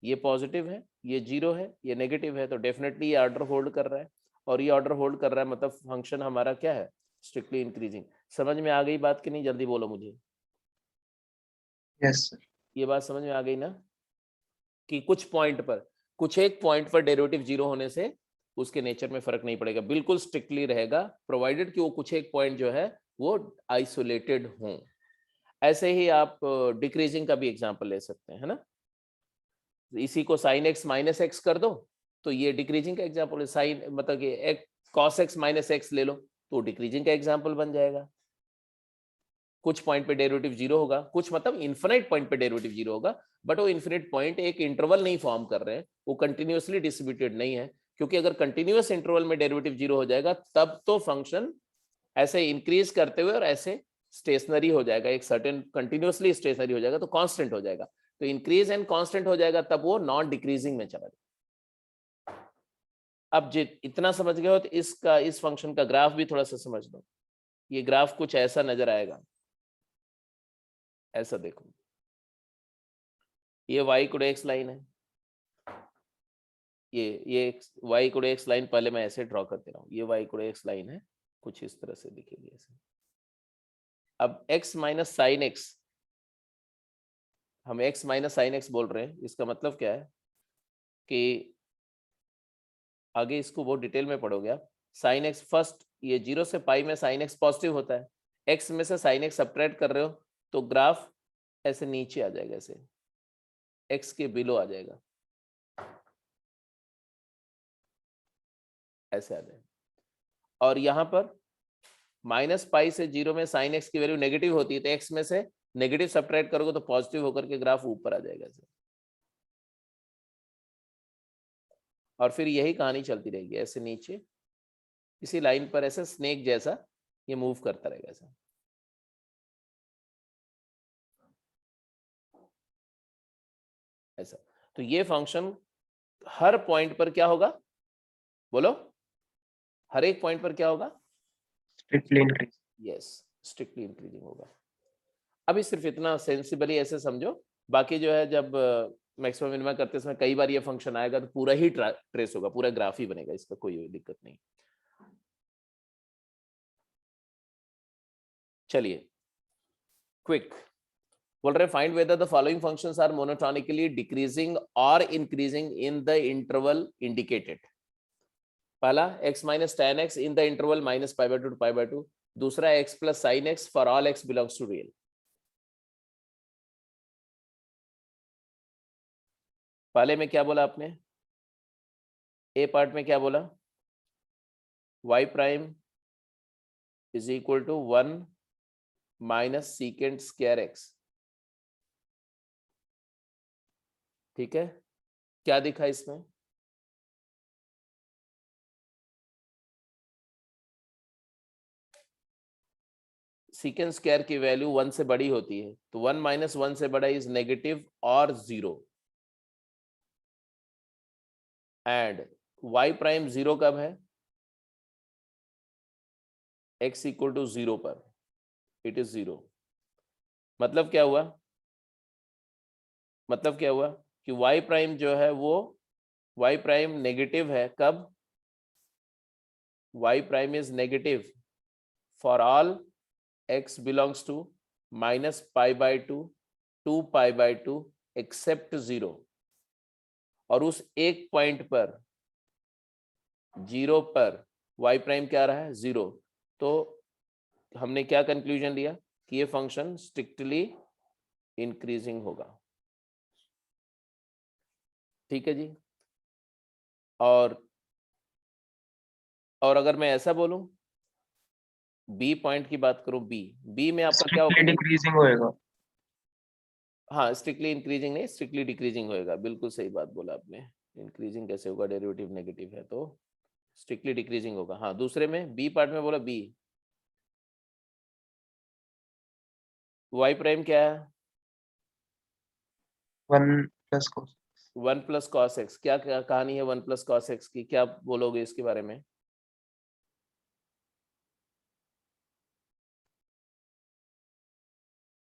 ये पॉजिटिव है, ये 0 है, ये नेगेटिव है, तो डेफिनेटली ये ऑर्डर होल्ड कर रहा है, और ये ऑर्डर होल्ड कर रहा है मतलब फंक्शन हमारा क्या है, स्ट्रिक्टली इंक्रीजिंग। समझ में आ गई बात कि नहीं, जल्दी बोलो मुझे, यस सर, ये बात समझ में आ गई ना, कि कुछ पॉइंट पर, कुछ एक पॉइंट पर डेरिवेटिव 0 होने से उसके नेचर में फर्क नहीं पड़ेगा, बिल्कुल स्ट्रिक्टली रहेगा, प्रोवाइडेड कि वो कुछ एक पॉइंट जो है वो आइसोलेटेड हों। ऐसे ही आप डिक्रीजिंग का भी एग्जांपल ले सकते हैं, है ना। इसी को साइन एक्स माइनस एक्स कर दो, तो ये डिक्रीजिंग का एग्जांपल है, साइन मतलब कि एक कॉस एक्स माइनस एक्स ले लो, तो डिक्रीजिंग का एग्जांपल बन जाएगा। कुछ पॉइंट पे डेरिवेटिव 0 होगा, कुछ मतलब इन्फिनिट पॉइंट पे डेरिवेटिव 0 होगा, बट वो इन्फिनिट पॉइंट एक इंटरवल नहीं फॉर्म कर रहे हैं, वो कंटिन्यूअसली डिस्ट्रीब्यूटेड नहीं है, क्योंकि अगर कंटिन्यूअस इंटरवल में डेरिवेटिव 0 हो जाएगा तब तो फंक्शन ऐसे इंक्रीज करते हुए और ऐसे स्टेशनरी हो जाएगा, एक सर्टेन कंटिन्यूअसली स्टेशनरी हो जाएगा, तो कांस्टेंट हो जाएगा, तो इंक्रीज एंड कांस्टेंट हो जाएगा, तब वो नॉन डिक्रीजिंग में चला जाएगा। अब इतना समझ गए हो तो इसका, इस फंक्शन का ग्राफ भी थोड़ा सा समझ लो। ये ग्राफ कुछ ऐसा नजर आएगा, ऐसा देखो, ये y को x लाइन है, ये y इक्वल एक्स लाइन पहले मैं ऐसे ड्रॉ कर दे रहा हूँ, ये y इक्वल एक्स लाइन है, कुछ इस तरह से दिखेगी ऐसे। अब x माइनस साइन एक्स, हम x माइनस साइन एक्स बोल रहे हैं, इसका मतलब क्या है कि आगे इसको बहुत डिटेल में पढ़ोगे आप। साइन एक्स फर्स्ट, ये 0 से पाई में साइन एक्स पॉजिटिव होता है, x में से साइन एक्स सब्ट्रैक्ट कर रहे हो तो ग्राफ ऐसे नीचे आ जाएगा, ऐसे x के बिलो आ जाएगा, ऐसे आ जाएगा। और यहाँ पर माइनस पाई से 0 में साइन एक्स की वैल्यू नेगेटिव होती है, तो x में से नेगेटिव सब्ट्रैक्ट करोगे तो पॉजिटिव होकर के ग्राफ ऊपर आ जाएगा ऐसे। और फिर यही कहानी चलती रहेगी, ऐसे नीचे इसी लाइन पर ऐसे स्नेक जैसा ये मूव करता रहेगा ऐसा। ऐसा तो ये फंक्शन हर पॉइंट पर क्या होगा, बोलो, हर एक पॉइंट पर क्या होगा, strictly increase. Yes, strictly increasing होगा। अभी सिर्फ इतना सेंसिबली ऐसे समझो, बाकी जो है जब मैक्सिमम मिनिमा करते समय कई बार ये फंक्शन आएगा तो पूरा ही ट्रेस होगा, पूरा ग्राफ ही बनेगा, इसका कोई दिक्कत नहीं। चलिए क्विक बोल रहे, find whether the following functions are monotonically decreasing और increasing in the interval indicated. पहला x minus tan x in the interval minus pi by 2 to pi by 2, दूसरा x plus sine x for all x belongs to real. पहले में क्या बोला आपने, ए part में क्या बोला, y prime is equal to 1 minus secant square x, ठीक है। क्या दिखा इसमें, सीकेंट स्क्वायर की वैल्यू 1 से बड़ी होती है, तो 1 माइनस 1 से बड़ा इज नेगेटिव और 0, एंड y प्राइम 0 कब है, x इक्वल टू 0 पर, इट इज 0। मतलब क्या हुआ, मतलब क्या हुआ कि y प्राइम जो है वो y प्राइम नेगेटिव है कब, y prime is negative for all x belongs to minus pi by 2 to pi by 2 except 0। और उस एक पॉइंट पर 0 पर y प्राइम क्या रहा है, 0। तो हमने क्या कंक्लूजन लिया कि ये फंक्शन स्ट्रिक्टली इंक्रीजिंग होगा, ठीक है जी। और अगर मैं ऐसा बोलूं, बी पॉइंट की बात करूं, बी में आपका क्या होगा, डिक्रीजिंग होएगा। हाँ स्ट्रिक्टली इंक्रीजिंग नहीं, स्ट्रिक्टली डिक्रीजिंग होएगा, बिल्कुल सही बात बोला आपने। इंक्रीजिंग कैसे होगा, डेरिवेटिव नेगेटिव है तो स्ट्रिक्टली डिक्रीजिंग होगा। हाँ दूसरे में बी पार्ट में बोला, बी वाई प्राइम क्या है, 1 plus cos. 1 plus cos x. क्या क्या कहानी है 1 प्लस कॉस एक्स की, क्या बोलोगे इसके बारे में,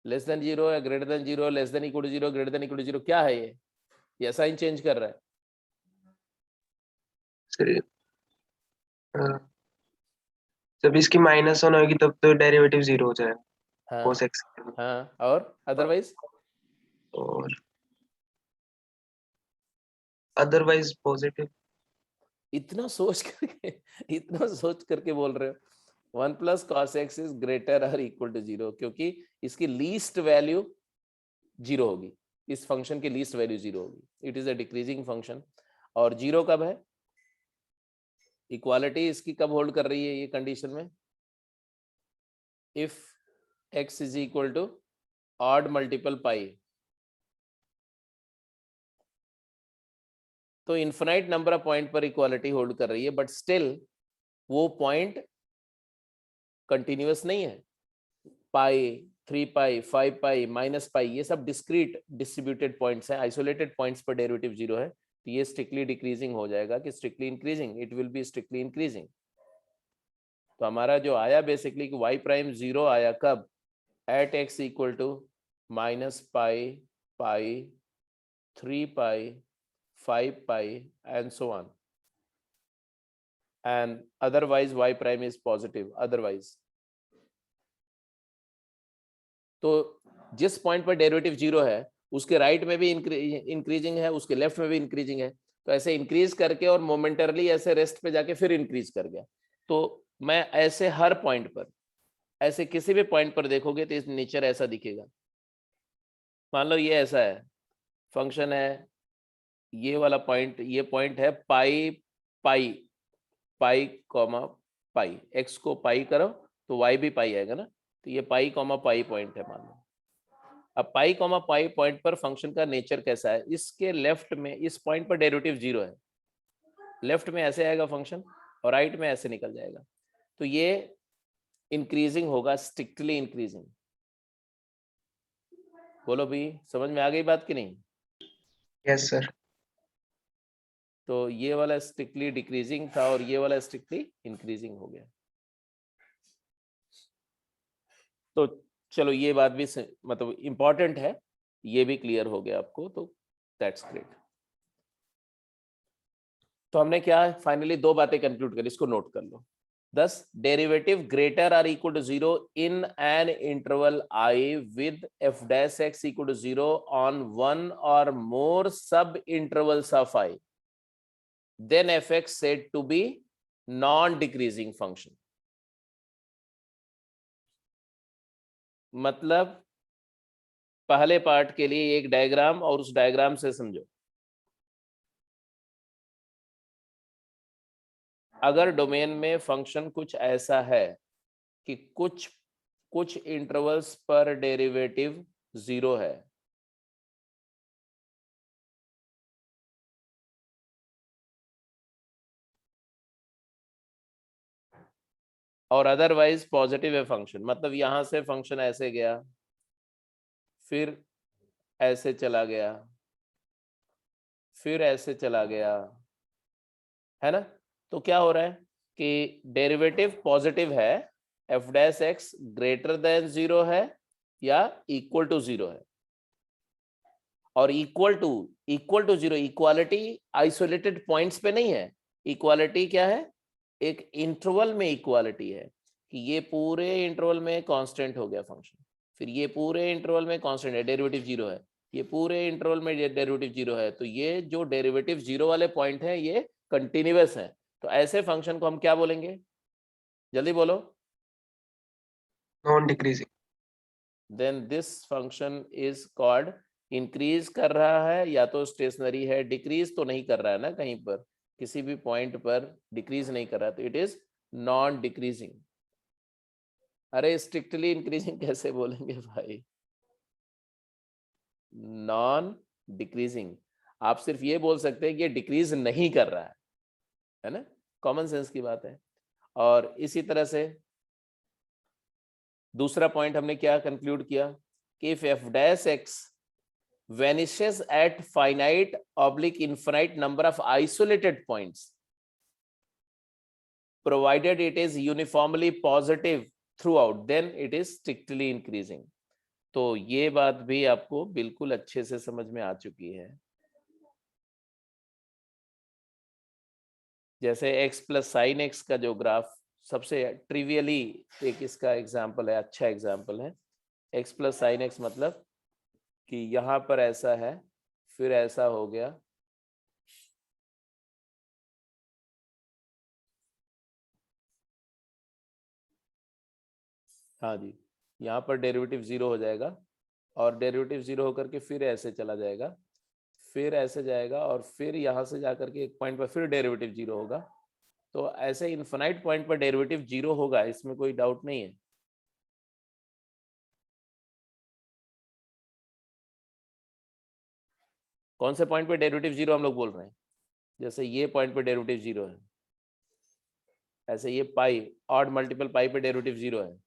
लेस देन 0 या greater than 0, less than equal to 0, greater than equal to 0, क्या है ये साइन चेंज कर रहा है, जब इसकी माइनस 1 होगी तब तो डेरिवेटिव 0 हो जाएगा हाँ कोस एक्स। हाँ, और अदरवाइज, और अदरवाइज पॉजिटिव। इतना सोच करके बोल रहे हो 1 plus cos x is greater और इक्वल टू 0, क्योंकि इसकी लीस्ट वैल्यू 0 होगी, इस फंक्शन की लीस्ट वैल्यू 0 होगी, it is a decreasing function. और 0 कब है, इक्वालिटी इसकी कब होल्ड कर रही है ये कंडीशन में, if x is equal to odd multiple pi, तो इन्फिनाइट नंबर ऑफ पॉइंट पर इक्वालिटी होल्ड कर रही है, बट स्टिल वो पॉइंट कंटिन्यूअस नहीं है। पाई, 3 पाई, 5 पाई, माइनस पाई, ये सब डिस्क्रीट डिस्ट्रीब्यूटेड पॉइंट्स हैं, आइसोलेटेड पॉइंट्स पर डेरिवेटिव 0 है, तो ये स्ट्रिक्टली डिक्रीजिंग हो जाएगा कि strictly increasing, it will be strictly increasing. तो हमारा जो आया बेसिकली कि y प्राइम 0 आया कब, at x equal to minus pi, pi, 3 pi, 5 pi and so on, and otherwise y prime is positive otherwise। तो जिस पॉइंट पर डेरिवेटिव जीरो है उसके राइट में भी इंक्रीजिंग है, उसके लेफ्ट में भी इंक्रीजिंग है, तो ऐसे इंक्रीज करके और मोमेंटरली ऐसे रेस्ट पे जाके फिर इंक्रीज कर गया। तो मैं ऐसे हर पॉइंट पर, ऐसे किसी भी पॉइंट पर देखोगे तो इस नेचर ऐसा दिखेगा। मान लो ये ऐसा है, फंक्शन है, ये वाला पॉइंट, ये पॉइंट है पाई पाई पाई कॉमा पाई, एक्स को पाई करो तो वाई भी पाई आएगा ना, तो ये पाई कॉमा पाई पॉइंट है मान लो। अब पाई कॉमा पाई पॉइंट पर फंक्शन का नेचर कैसा है, इसके लेफ्ट में इस पॉइंट पर डेरिवेटिव जीरो है, लेफ्ट में ऐसे आएगा फंक्शन और राइट में ऐसे निकल जाएगा, तो ये इंक्रीजिंग होगा, स्ट्रिक्टली इंक्रीजिंग। बोलो भी, समझ में आ गई बात कि नहीं? Yes sir. तो ये वाला स्ट्रिक्टली डिक्रीजिंग था और ये वाला स्ट्रिक्टली इंक्रीजिंग हो गया। तो चलो ये बात भी मतलब इंपॉर्टेंट है, ये भी क्लियर हो गया आपको, तो दैट्स ग्रेट। तो हमने क्या फाइनली दो बातें कंक्लूड करी, इसको नोट कर लो। Thus, derivative greater or equal to 0 in an interval I with f dash x equal to 0 on one or more sub-intervals of I, then fx said to be non-decreasing function। मतलब पहले part के लिए एक diagram और उस diagram से समझो, अगर डोमेन में फंक्शन कुछ ऐसा है कि कुछ इंटरवल्स पर डेरिवेटिव जीरो है, और अदरवाइज पॉजिटिव है फंक्शन, मतलब यहां से फंक्शन ऐसे गया फिर ऐसे चला गया फिर ऐसे चला गया, है ना? तो क्या हो रहा है कि डेरिवेटिव पॉजिटिव है, f dash x greater than zero है या इक्वल टू जीरो है, और equal to zero, equality isolated points पे नहीं है, इक्वालिटी क्या है, एक इंटरवल में इक्वालिटी है कि ये पूरे इंटरवल में कांस्टेंट हो गया फंक्शन, फिर ये पूरे इंटरवल में कांस्टेंट है, डेरिवेटिव जीरो है, ये पूरे इंटरवल में डेरिवेटिव जीरो है, तो ये जो डेरिवेटिव जीरो वाले पॉइंट है ये कंटिन्यूअस है। तो ऐसे फंक्शन को हम क्या बोलेंगे, जल्दी बोलो? Non decreasing. Then this function is called, increase कर रहा है या तो स्टेशनरी है, डिक्रीज तो नहीं कर रहा है ना, कहीं पर किसी भी पॉइंट पर डिक्रीज नहीं कर रहा, तो इट इज नॉन डिक्रीजिंग। अरे स्ट्रिक्टली इंक्रीजिंग कैसे बोलेंगे भाई, नॉन डिक्रीजिंग। आप सिर्फ ये बोल सकते हैं कि ये डिक्रीज नहीं कर रहा है ना, कॉमन सेंस की बात है। और इसी तरह से दूसरा पॉइंट हमने क्या कंक्लूड किया कि if F dash x vanishes at finite oblique infinite number of isolated points provided it is uniformly positive throughout, then it is strictly increasing। तो ये बात भी आपको बिल्कुल अच्छे से समझ में आ चुकी है। जैसे x प्लस साइन एक्स का जो ग्राफ सबसे ट्रिवियली एक इसका एग्जाम्पल है, अच्छा एग्जाम्पल है, x प्लस साइन एक्स मतलब कि यहां पर ऐसा है फिर ऐसा हो गया, हाँ जी, यहाँ पर डेरिवेटिव जीरो हो जाएगा और डेरिवेटिव जीरो होकर के फिर ऐसे चला जाएगा, फिर ऐसे जाएगा और फिर यहाँ से जाकर के एक पॉइंट पर फिर डेरिवेटिव जीरो होगा। तो ऐसे इनफिनाइट पॉइंट पर डेरिवेटिव जीरो होगा, इसमें कोई डाउट नहीं है। कौन से पॉइंट पे डेरिवेटिव जीरो हम लोग बोल रहे हैं? जैसे ये पॉइंट पे डेरिवेटिव जीरो है, ऐसे ये पाई ऑड मल्टीपल पाई पे डेरिवेटिव जीरो है,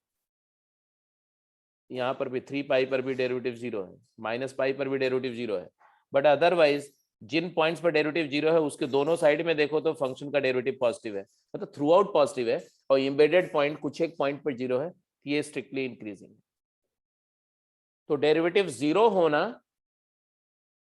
यहाँ पर भी 3 पाई पर भी डेरिवेटिव जीरो है, माइनस पाई पर भी डेरिवेटिव जीरो है। बट अदरवाइज जिन पॉइंट्स पर डेरिवेटिव जीरो है उसके दोनों साइड में देखो तो फंक्शन का डेरिवेटिव पॉजिटिव है, मतलब थ्रू आउट पॉजिटिव है, और एम्बेडेड पॉइंट कुछ एक पॉइंट पर जीरो है, ये स्ट्रिक्टली इंक्रीजिंग। तो डेरिवेटिव जीरो होना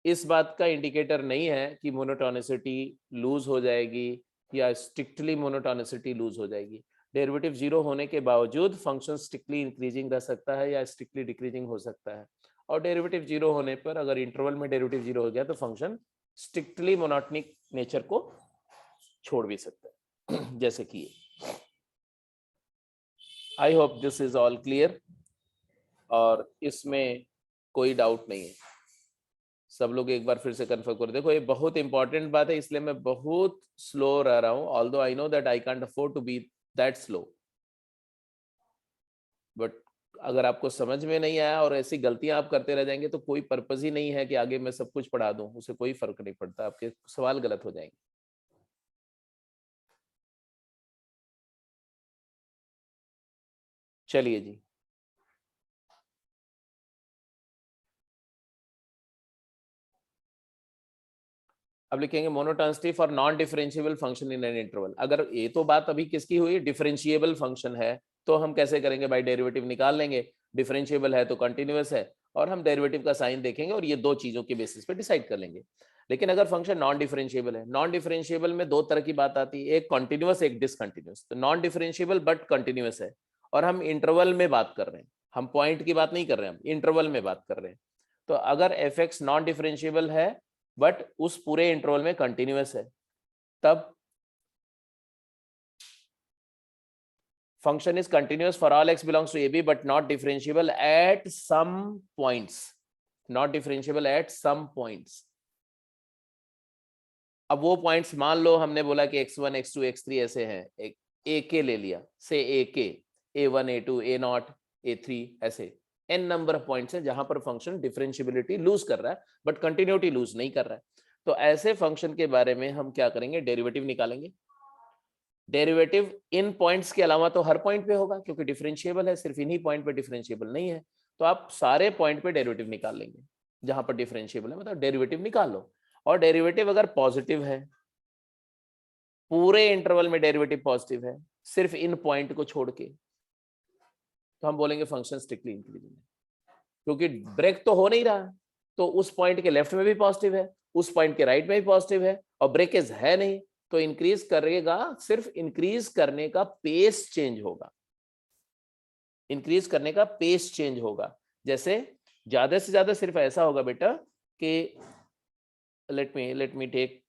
इस बात का इंडिकेटर नहीं है कि मोनोटोनिसिटी लूज हो जाएगी या स्ट्रिक्टली मोनोटोनिसिटी लूज हो जाएगी। डेरिवेटिव 0 होने के बावजूद फंक्शन स्ट्रिक्टली इंक्रीजिंग रह सकता है या स्ट्रिक्टली डिक्रीजिंग हो सकता है, और डेरिवेटिव 0 होने पर अगर इंटरवल में डेरिवेटिव 0 हो गया तो फंक्शन स्ट्रिक्टली मोनोटोनिक नेचर को छोड़ भी सकता है जैसे कि ये। I hope this is all clear और इसमें कोई डाउट नहीं है। सब लोग एक बार फिर से कन्फर्म करो। देखो ये बहुत इंपॉर्टेंट बात है, इसलिए मैं बहुत स्लो रह रहा हूं, although I know that I can't afford to be that slow, but अगर आपको समझ में नहीं आया और ऐसी गलतियां आप करते रह जाएंगे तो कोई पर्पस ही नहीं है कि आगे मैं सब कुछ पढ़ा दूं, उससे कोई फर्क नहीं पड़ता, आपके सवाल गलत हो जाएंगे। चलिए जी, अब लिखेंगे monotonicity for non differentiable function in an interval. अगर ये तो बात अभी किसकी हुई, डिफरेंशिएबल फंक्शन है, तो हम कैसे करेंगे भाई, डेरिवेटिव निकाल लेंगे। डिफरेंशिएबल है तो कंटिन्यूअस है, और हम डेरिवेटिव का साइन देखेंगे और ये दो चीजों के बेसिस पे डिसाइड कर लेंगे। लेकिन अगर फंक्शन नॉन डिफरेंशिएबल है, नॉन डिफरेंशिएबल में दो तरह की बात आती है, एक कॉन्टिन्यूअस एक डिसकंटिन्यूअस। तो नॉन डिफरेंशिएबल बट कंटिन्यूअस है, और हम इंटरवल में बात कर रहे हैं, हम पॉइंट की बात नहीं कर रहे हैं, हम इंटरवल में बात कर रहे हैं। तो अगर एफ एक्स नॉन डिफरेंशिएबल है बट उस पूरे इंटरवल में कंटिन्यूअस है, तब function is continuous for all x belongs to AB but not differentiable at some points, not differentiable at some points। अब वो पॉइंट्स मान लो हमने बोला कि x1 x2 x3 ऐसे हैं, एक a के ले लिया से a a1 a2 a0 a3 ऐसे n नंबर ऑफ पॉइंट्स हैं जहां पर फंक्शन डिफरेंशियबिलिटी लूज कर रहा है बट कंटिन्यूटी लूज नहीं कर रहा है। तो ऐसे फंक्शन के बारे में हम क्या करेंगे, डेरिवेटिव निकालेंगे। डेरिवेटिव इन पॉइंट्स के अलावा तो हर पॉइंट पे होगा क्योंकि डिफरेंशिएबल है, सिर्फ इन्हीं पॉइंट पे डिफरेंशिएबल नहीं है, तो आप सारे पॉइंट पे डेरिवेटिव निकाल लेंगे जहां पर डिफरेंशिएबल है, मतलब डेरिवेटिव निकाल लो। और डेरिवेटिव अगर पॉजिटिव है, पूरे इंटरवल में डेरिवेटिव पॉजिटिव है सिर्फ इन पॉइंट को छोड़ के, तो हम बोलेंगे फंक्शन स्ट्रिक्टली इंक्रीजिंग है, क्योंकि ब्रेक तो हो नहीं रहा, तो उस पॉइंट के लेफ्ट में भी पॉजिटिव है, उस पॉइंट के राइट में भी पॉजिटिव है, और ब्रेकेज है नहीं, तो इंक्रीज करेगा, सिर्फ इंक्रीज करने का पेस चेंज होगा, इंक्रीज करने का पेस चेंज होगा। जैसे ज्यादा से ज्यादा सिर्फ ऐसा होगा बेटा कि let me take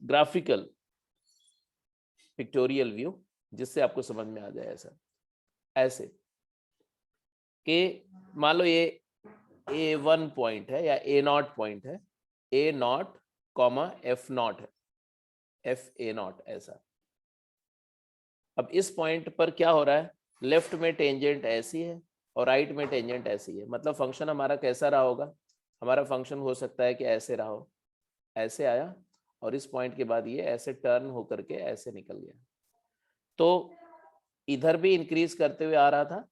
graphical pictorial view जिससे आपको समझ में आ जाए। ऐसे कि मान लो ये A1 पॉइंट है या A0 पॉइंट है, A0 F0 है, FA0 ऐसा। अब इस पॉइंट पर क्या हो रहा है, लेफ्ट में टेंजेंट ऐसी है और राइट में टेंजेंट ऐसी है, मतलब फंक्शन हमारा कैसा रहा होगा, हमारा फंक्शन हो सकता है कि ऐसे रहा हो, ऐसे आया और इस पॉइंट के बाद ये ऐसे टर्न होकर के ऐसे निकल गया, तो इधर भी इंक्रीज करते हुए आ रहा था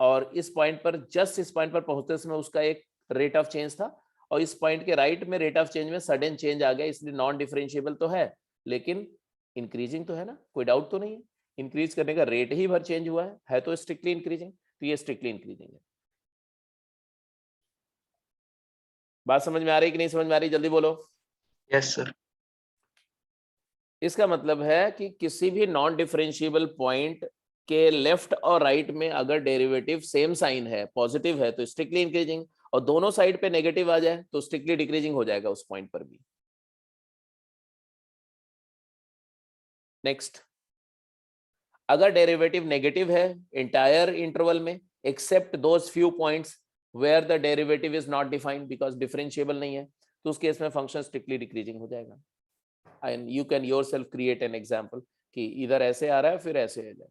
और इस पॉइंट पर, जस्ट इस पॉइंट पर पहुंचते समय उसका एक रेट ऑफ चेंज था, और इस पॉइंट के राइट में रेट ऑफ चेंज में सडन चेंज आ गया, इसलिए नॉन डिफरेंशिएबल तो है लेकिन इंक्रीजिंग तो है ना, कोई डाउट तो नहीं है। इंक्रीज करने का रेट ही भर चेंज हुआ है तो स्ट्रिक्टली इंक्रीजिंग, तो ये स्ट्रिक्टली इंक्रीजिंग है। बात समझ में आ रही कि नहीं समझ में आ रही, जल्दी बोलो। Yes sir. इसका मतलब है कि किसी भी नॉन डिफरेंशिएबल पॉइंट के लेफ्ट और राइट में अगर डेरिवेटिव सेम साइन है, पॉजिटिव है, तो स्ट्रिक्टली इंक्रीजिंग, और दोनों साइड पे नेगेटिव आ जाए तो स्ट्रिक्टली डिक्रीजिंग हो जाएगा उस पॉइंट पर भी। नेक्स्ट, अगर डेरिवेटिव नेगेटिव है इंटायर इंटरवल में except those few points where the derivative is not defined because differentiable नहीं है, तो उस केस में फंक्शन स्ट्रिक्टली डिक्रीजिंग हो जाएगा। And you can yourself create an example कि इधर ऐसे आ रहा है फिर ऐसे आ जाए।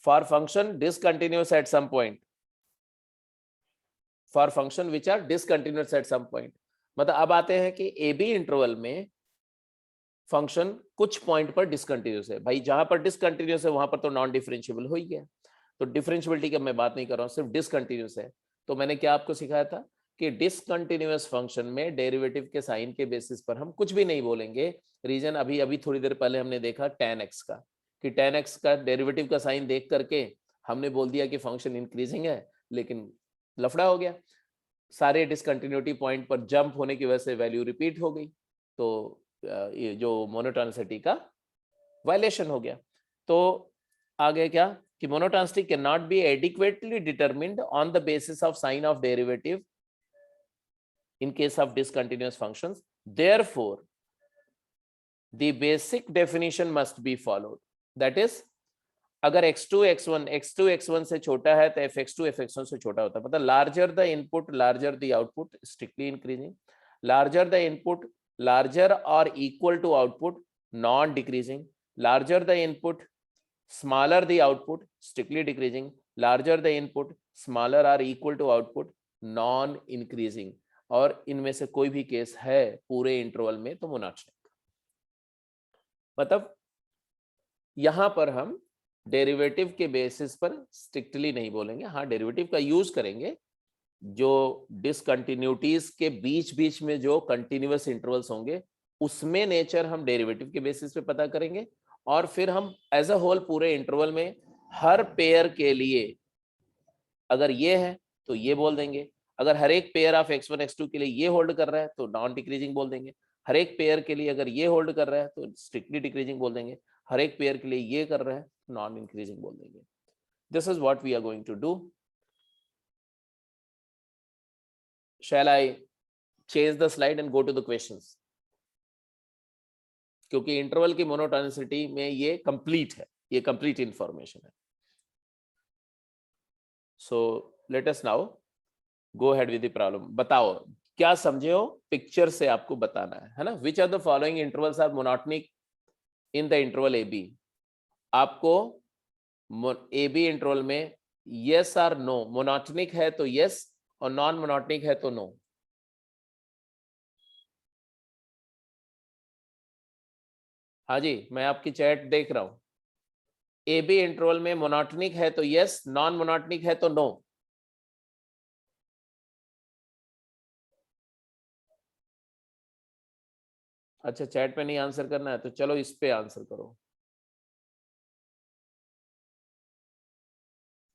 For function discontinuous at some point, for function which are discontinuous at some point, मतलब अब आते हैं कि ए बी इंटरवल में फंक्शन कुछ पॉइंट पर डिसकंटिन्यूस है। भाई जहां पर डिसकंटिन्यूस है वहां पर तो नॉन डिफरेंशिएबल हो ही गया, तो डिफरेंशिएबिलिटी की मैं बात नहीं कर रहा हूं, सिर्फ डिसकंटिन्यूस है। तो मैंने क्या आपको सिखाया था कि डिसकंटिन्यूस फंक्शन में डेरिवेटिव के साइन के बेसिस पर हम कुछ भी नहीं बोलेंगे। रीजन अभी थोड़ी देर पहले हमने देखा tan x का, कि tan x का डेरिवेटिव का साइन देख करके हमने बोल दिया कि फंक्शन इंक्रीजिंग है, लेकिन लफड़ा हो गया, सारे डिसकंटिन्यूटी पॉइंट पर जंप होने की वजह से वैल्यू रिपीट हो गई, तो ये जो मोनोटोनिसिटी का वायलेशन हो गया। तो आगे क्या कि monotonicity can not be adequately determined on the basis of sine of derivative in case of discontinuous functions, therefore the basic definition must be followed, that is अगर x2 x1 से छोटा है तो fx2 fx1 से छोटा होता है, मतलब larger the input larger the output, strictly increasing, larger the input larger or equal to output, non decreasing, larger the input smaller the output, strictly decreasing, larger the input smaller or equal to output, non increasing, और इनमें से कोई भी case है पूरे interval में तो monotonic. मतलब यहां पर हम डेरिवेटिव के बेसिस पर स्ट्रिक्टली नहीं बोलेंगे, हाँ डेरिवेटिव का यूज करेंगे, जो डिसकंटिन्यूटीज के बीच बीच में जो कंटिन्यूअस इंटरवल्स होंगे उसमें नेचर हम डेरिवेटिव के बेसिस पे पता करेंगे, और फिर हम एज अ होल पूरे इंटरवल में हर पेयर के लिए अगर ये है तो ये बोल देंगे, अगर हर एक पेयर ऑफ x1 x2 के लिए ये होल्ड कर रहा है तो नॉन डिक्रीजिंग बोल देंगे, हर एक पेयर के लिए अगर ये होल्ड कर रहा है तो स्ट्रिक्टली डिक्रीजिंग बोल देंगे, हर एक पेयर के लिए ये कर रहा है तो नॉन इंक्रीजिंग बोल देंगे। This is what we are going to do. Shall I change the slide and go to the questions, क्योंकि इंटरवल की मोनोटोनिसिटी में ये कंप्लीट है, ये कंप्लीट इंफॉर्मेशन है। So let us now go ahead with the problem. बताओ क्या समझे हो, पिक्चर से आपको बताना है ना। Which are the following intervals are monotonic in the interval a b. आपको ए बी इंटरवल में यस और नो, मोनोटोनिक है तो यस और नॉन मोनोटोनिक है तो नो। हाँ जी, मैं आपकी चैट देख रहा हूं। ए बी इंटरवल में मोनोटोनिक है तो यस, नॉन मोनोटोनिक है तो नो। अच्छा, चैट पे नहीं आंसर करना है तो चलो इस पे आंसर करो।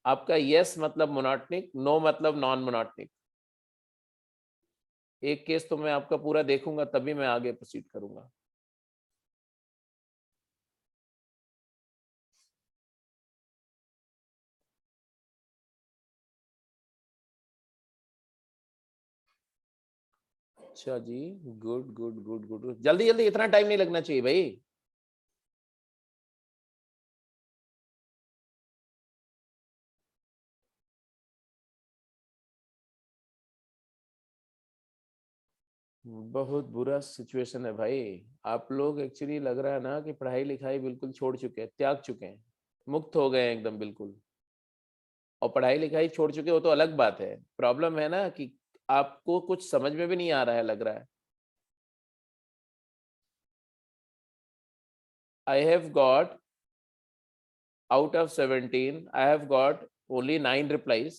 आपका यस मतलब मोनोटोनिक, नो मतलब नॉन मोनोटोनिक। एक केस तो मैं आपका पूरा देखूंगा तभी मैं आगे प्रोसीड करूंगा। अच्छा जी, गुड गुड गुड गुड, जल्दी जल्दी, इतना टाइम नहीं लगना चाहिए भाई। बहुत बुरा सिचुएशन है भाई। आप लोग एक्चुअली लग रहा है ना कि पढ़ाई लिखाई बिल्कुल छोड़ चुके हैं, त्याग चुके हैं, मुक्त हो गए हैं एकदम बिल्कुल। और पढ़ाई लिखाई छोड़ चुके हो तो अलग बात है, प्रॉब्लम है ना कि आपको कुछ समझ में भी नहीं आ रहा है लग रहा है। I have got out of 17 I have got only 9 replies,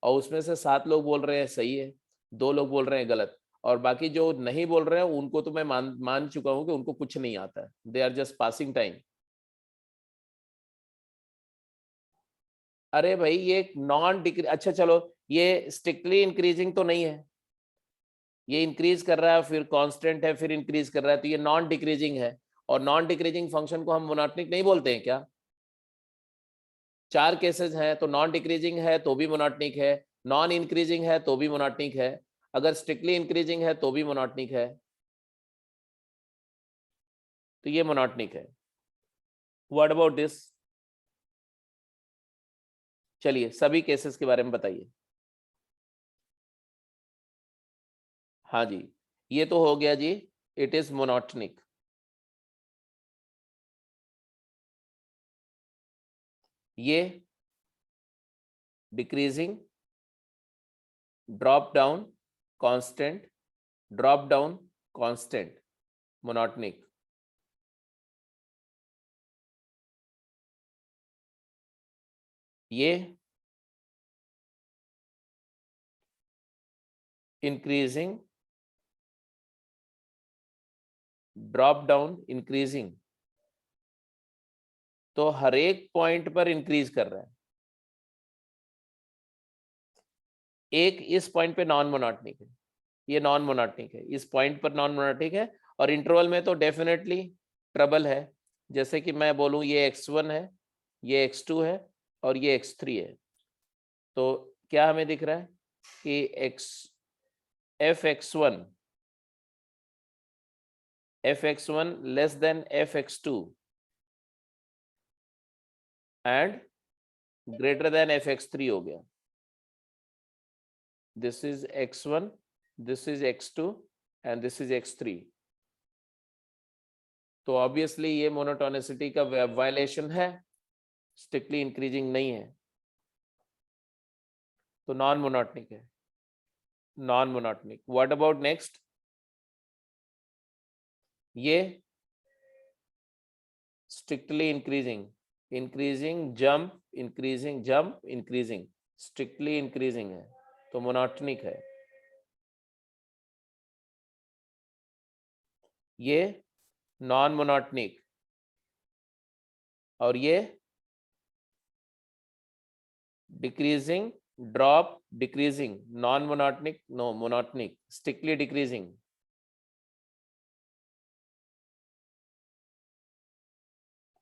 और उसमें से 7 लोग बोल रहे हैं सही है, 2 लोग बोल रहे हैं गलत, और बाकी जो नहीं बोल रहे हैं उनको तो मैं मान चुका हूं कि उनको कुछ नहीं आता है, they are just passing time. अरे भाई ये नॉन डिक्री, अच्छा चलो ये स्ट्रिक्टली इंक्रीजिंग तो नहीं है, ये इंक्रीज कर रहा है फिर कांस्टेंट है फिर इंक्रीज कर रहा है, तो ये नॉन डिक्रीजिंग है। और नॉन डिक्रीजिंग फंक्शन को हम मोनोटोनिक नहीं बोलते हैं क्या? 4 केसेस हैं, तो नॉन डिक्रीजिंग है तो भी मोनोटोनिक है, नॉन इंक्रीजिंग है तो भी मोनोटोनिक है, अगर स्ट्रिक्टली इंक्रीजिंग है तो भी मोनोटोनिक है, तो ये मोनोटोनिक है। What about this? चलिए सभी केसेस के बारे में बताइए। हाँ जी, ये तो हो गया जी, इट इज मोनोटोनिक। ये decreasing, drop down, constant, drop down, constant, monotonic. ये इंक्रीजिंग, ड्रॉप डाउन, इंक्रीजिंग, तो हर एक पॉइंट पर इंक्रीज कर रहा है। एक इस पॉइंट पे नॉन मोनोटोनिक है, ये नॉन मोनोटोनिक है, इस पॉइंट पर नॉन मोनोटोनिक है, और इंटरवल में तो डेफिनेटली ट्रबल है। जैसे कि मैं बोलूं ये x1 है, ये x2 है और ये x3 है, तो क्या हमें दिख रहा है कि fx1 less than fx2 and greater than fx3 हो गया। This is x1, this is x2 and this is x3। तो ऑब्वियसली ये मोनोटोनिसिटी का वायलेशन है, स्ट्रिक्टली इंक्रीजिंग नहीं है, तो नॉन मोनोटोनिक है, non monotonic. What about next? ये strictly increasing, increasing jump, increasing jump, increasing, strictly increasing है, तो मोनोटोनिक है। ये नॉन मोनोटोनिक, और ये decreasing, drop, decreasing, non monotonic, no monotonic, strictly decreasing.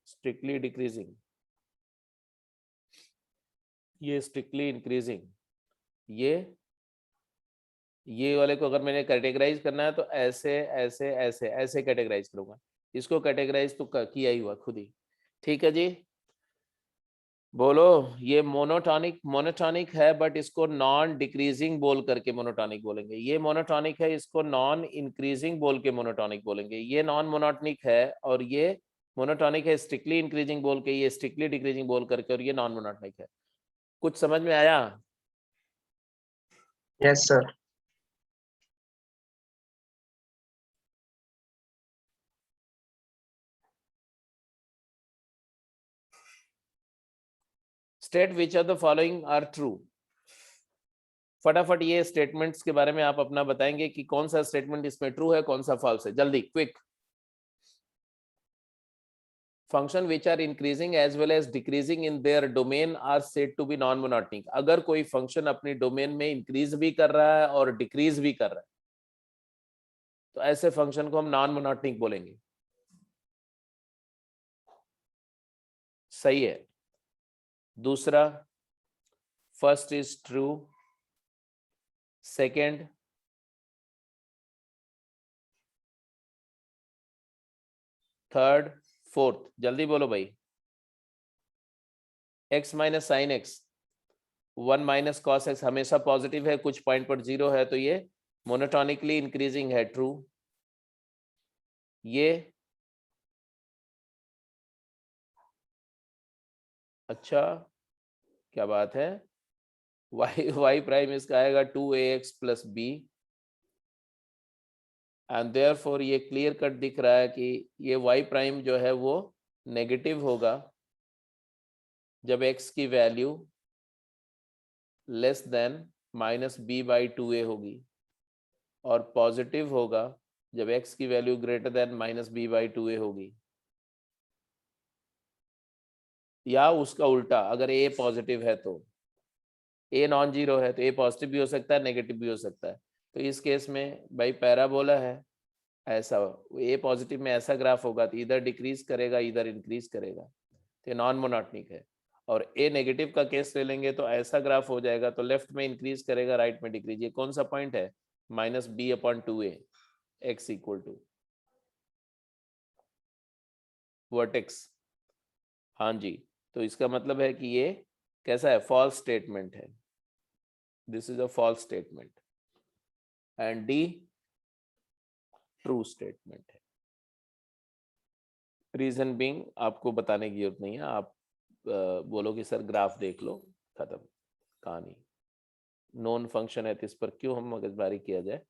Strictly decreasing, ये स्ट्रिक्टली इंक्रीजिंग। ये वाले को अगर मैंने कैटेगराइज करना है तो ऐसे ऐसे ऐसे ऐसे कैटेगराइज करूंगा। इसको कैटेगराइज तो किया ही हुआ खुद ही। ठीक है जी, बोलो। ये मोनोटॉनिक मोनोटॉनिक है, बट इसको नॉन डिक्रीजिंग बोल करके मोनोटॉनिक बोलेंगे। ये मोनोटॉनिक है, इसको नॉन इंक्रीजिंग बोल के मोनोटॉनिक बोलेंगे। ये नॉन मोनोटॉनिक है और ये मोनोटॉनिक है स्ट्रिक्टली इंक्रीजिंग बोल के, ये स्ट्रिक्टली डिक्रीजिंग बोल करके, और ये नॉन मोनोटॉनिक है। कुछ समझ में आया? Yes sir. State which of the following are true. फटाफट ये स्टेटमेंट्स के बारे में आप अपना बताएंगे कि कौन सा स्टेटमेंट इसमें ट्रू है, कौन सा फॉल्स है। जल्दी, quick. Function which are increasing as well as decreasing in their domain are said to be non monotonic. अगर कोई फंक्शन अपनी डोमेन में इंक्रीज भी कर रहा है और डिक्रीज भी कर रहा है, तो ऐसे फंक्शन को हम नॉन मोनोटोनिक बोलेंगे। सही है। दूसरा, first is true, second, third, fourth. जल्दी बोलो भाई। x minus sine x, 1 minus cos x हमेशा पॉजिटिव है, कुछ पॉइंट पर 0 है, तो ये मोनोटोनिकली इंक्रीजिंग है, ट्रू। ये अच्छा, क्या बात है। y प्राइम इसका आएगा 2ax plus b, and therefore ये क्लियर कट दिख रहा है कि ये y प्राइम जो है वो नेगेटिव होगा जब x की value less than minus b by 2a होगी, और पॉजिटिव होगा जब x की value greater than minus b by 2a होगी, या उसका उल्टा। अगर a पॉजिटिव है तो a नॉन जीरो है, तो a पॉजिटिव भी हो सकता है, नेगेटिव भी हो सकता है। तो इस केस में भाई पैराबोला है, ऐसा a पॉजिटिव में ऐसा ग्राफ होगा तो इधर डिक्रीज करेगा, इधर इंक्रीज करेगा, तो नॉन मोनोटोनिक है। और a नेगेटिव का केस ले लेंगे तो ऐसा ग्राफ हो जाएगा, तो लेफ्ट में इंक्रीज करेगा, राइट में डिक्रीज। ये कौन सा पॉइंट है? Minus b upon 2a, x equal to vertex. हाँ जी, तो इसका मतलब है कि ये कैसा है? फॉल्स स्टेटमेंट है। This is a false statement, and D true statement है। रीजन बीइंग आपको बताने की जरूरत नहीं है, आप बोलो कि सर ग्राफ देख लो, खत्म कहानी। नॉन फंक्शन है तो इस पर क्यों हम मगजमारी किया जाए।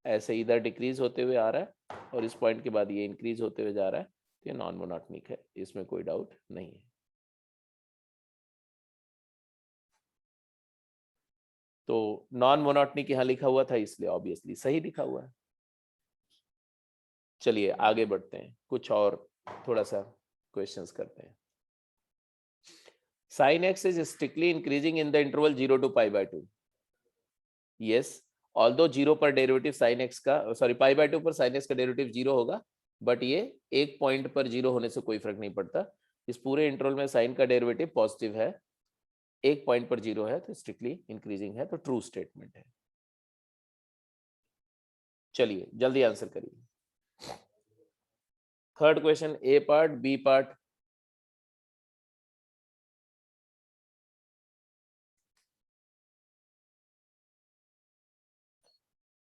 ऐसे इधर डिक्रीज होते हुए आ रहा है और इस पॉइंट के बाद ये इंक्रीज होते हुए जा रहा है, तो ये नॉन मोनोटोनिक है, इसमें कोई डाउट नहीं है। तो नॉन मोनोटोनिक यहाँ लिखा हुआ था, इसलिए ऑब्वियसली सही लिखा हुआ है। चलिए आगे बढ़ते हैं, कुछ और थोड़ा सा क्वेश्चंस करते हैं। sin x is strictly increasing in the interval 0 to pi by 2. Yes, although 0 पर डेरिवेटिव साइन एक्स का, सॉरी पाई बाय 2 पर साइन एक्स का डेरिवेटिव 0 होगा, बट ये एक पॉइंट पर 0 होने से कोई फर्क नहीं पड़ता। इस पूरे इंटरवल में साइन का डेरिवेटिव पॉजिटिव है, एक पॉइंट पर 0 है तो स्ट्रिक्टली इंक्रीजिंग है, तो ट्रू स्टेटमेंट है। चलिए जल्दी आंसर करिए। Third question, A part, B part.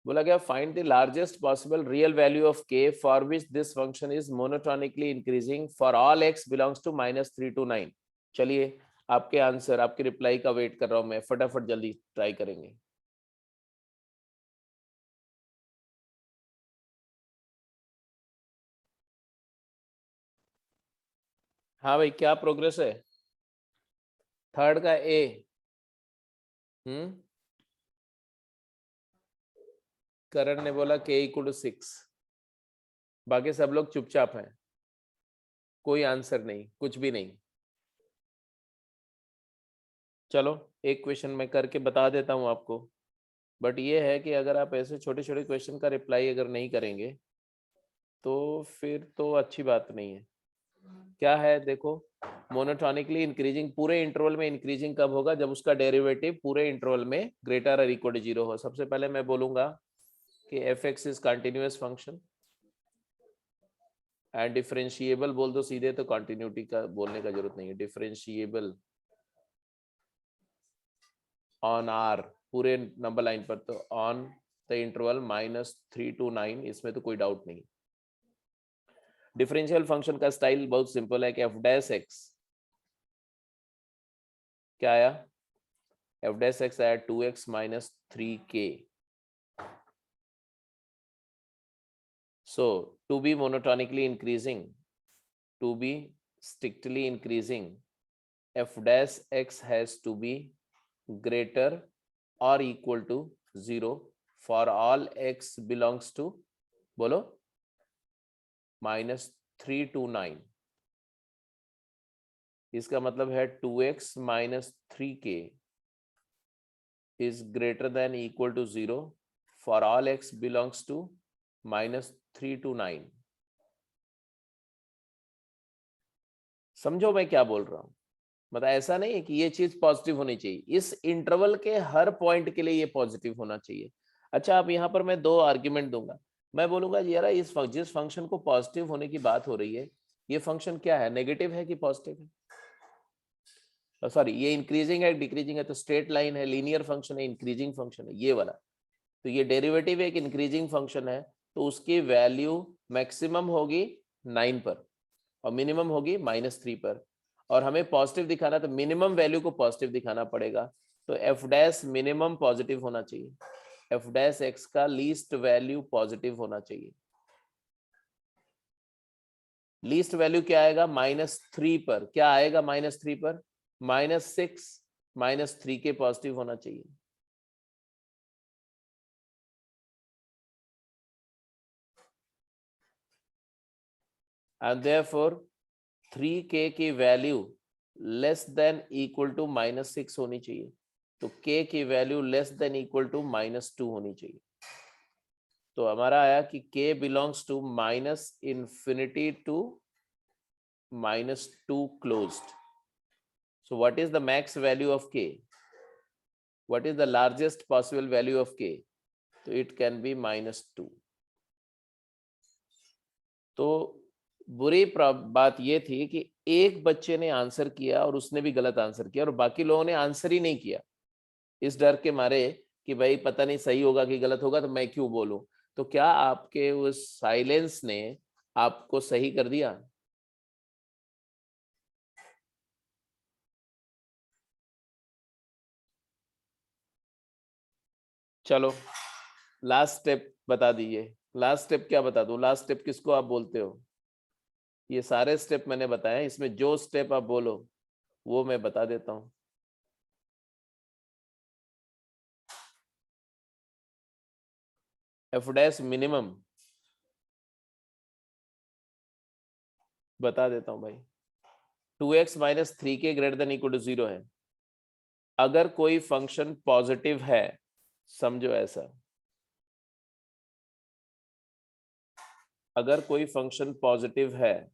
बोला गया find the largest possible real value of K for which this function is monotonically increasing for all X belongs to -3 to 9। चलिए आपके आंसर, आपके reply का वेट कर रहा हूं मैं, फटाफट जल्दी ट्राई करेंगे। हाँ भाई, क्या प्रोग्रेस है? थर्ड का ए। करण ने बोला के इक्वल टू 6, बाकी सब लोग चुपचाप हैं, कोई आंसर नहीं, कुछ भी नहीं। चलो एक क्वेश्चन मैं करके बता देता हूं आपको, बट ये है कि अगर आप ऐसे छोटे छोटे क्वेश्चन का रिप्लाई अगर नहीं करेंगे तो फिर तो अच्छी बात नहीं है। क्या है देखो, मोनोटोनिकली इंक्रीजिंग पूरे इंटरवल में इंक्रीजिंग कब होगा? जब उसका डेरिवेटिव पूरे इंटरवल में ग्रेटर और इक्वल टू 0 हो। सबसे पहले मैं बोलूंगा कि F x is continuous function and differentiable बोल दो सीधे, तो कंटिन्यूटी का बोलने का जरूरत नहीं है। डिफरेंशिएबल ऑन आर, पूरे नंबर लाइन पर, तो ऑन द इंटरवल -3 to 9, इसमें तो कोई डाउट नहीं। डिफरेंशियल फंक्शन का स्टाइल बहुत सिंपल है कि एफ डैश एक्स, क्या आया? एफ डैश एक्स आया 2x - 3k। So to be monotonically increasing, to be strictly increasing, f dash x has to be greater or equal to 0 for all x belongs to, बोलो, -3 to 9। इसका मतलब है 2x - 3k is greater than equal to 0 for all x belongs to -3 to 9। समझो मैं क्या बोल रहा हूं? मतलब ऐसा नहीं है कि ये चीज पॉजिटिव होनी चाहिए, इस इंटरवल के हर पॉइंट के लिए ये पॉजिटिव होना चाहिए। अच्छा, अब यहाँ पर मैं दो आर्ग्यूमेंट दूंगा। मैं बोलूंगा यार जिस फंक्शन को पॉजिटिव होने की बात हो रही है, ये फंक्शन क्या है, नेगेटिव है कि पॉजिटिव है? सॉरी, ये इंक्रीजिंग है डिक्रीजिंग है? तो स्ट्रेट लाइन है, लीनियर फंक्शन है, इंक्रीजिंग फंक्शन है, ये वाला। तो ये डेरिवेटिव एक इंक्रीजिंग फंक्शन है, तो उसकी वैल्यू मैक्सिमम होगी 9 पर और मिनिमम होगी -3 पर, और हमें पॉजिटिव दिखाना, तो मिनिमम वैल्यू को पॉजिटिव दिखाना पड़ेगा। तो एफ डैश मिनिमम पॉजिटिव होना चाहिए, एफ डैश एक्स का लीस्ट वैल्यू पॉजिटिव होना चाहिए। लीस्ट वैल्यू क्या आएगा? -3 पर क्या आएगा? -3 पर -6 -3 के पॉजिटिव होना चाहिए। एंड देयरफॉर 3k की value less than equal to -6 होनी चाहिए, तो k की value less than equal to -2 होनी चाहिए। तो हमारा आया कि k belongs to -infinity to -2 closed। So what is the max value of k? What is the largest possible value of k? So it can be -2। तो बुरी बात ये थी कि एक बच्चे ने आंसर किया और उसने भी गलत आंसर किया, और बाकी लोगों ने आंसर ही नहीं किया, इस डर के मारे कि भाई पता नहीं सही होगा कि गलत होगा, तो मैं क्यों बोलूं। तो क्या आपके उस साइलेंस ने आपको सही कर दिया? चलो लास्ट स्टेप बता दीजिए। लास्ट स्टेप क्या बता दूं? लास्ट स्टेप किसको आप बोलते हो? ये सारे स्टेप मैंने बताए, इसमें जो स्टेप आप बोलो वो मैं बता देता हूं। एफ डैश मिनिमम बता देता हूं भाई, 2x - 3k greater than equal to 0 है। अगर कोई फंक्शन पॉजिटिव है समझो ऐसा, अगर कोई फंक्शन पॉजिटिव है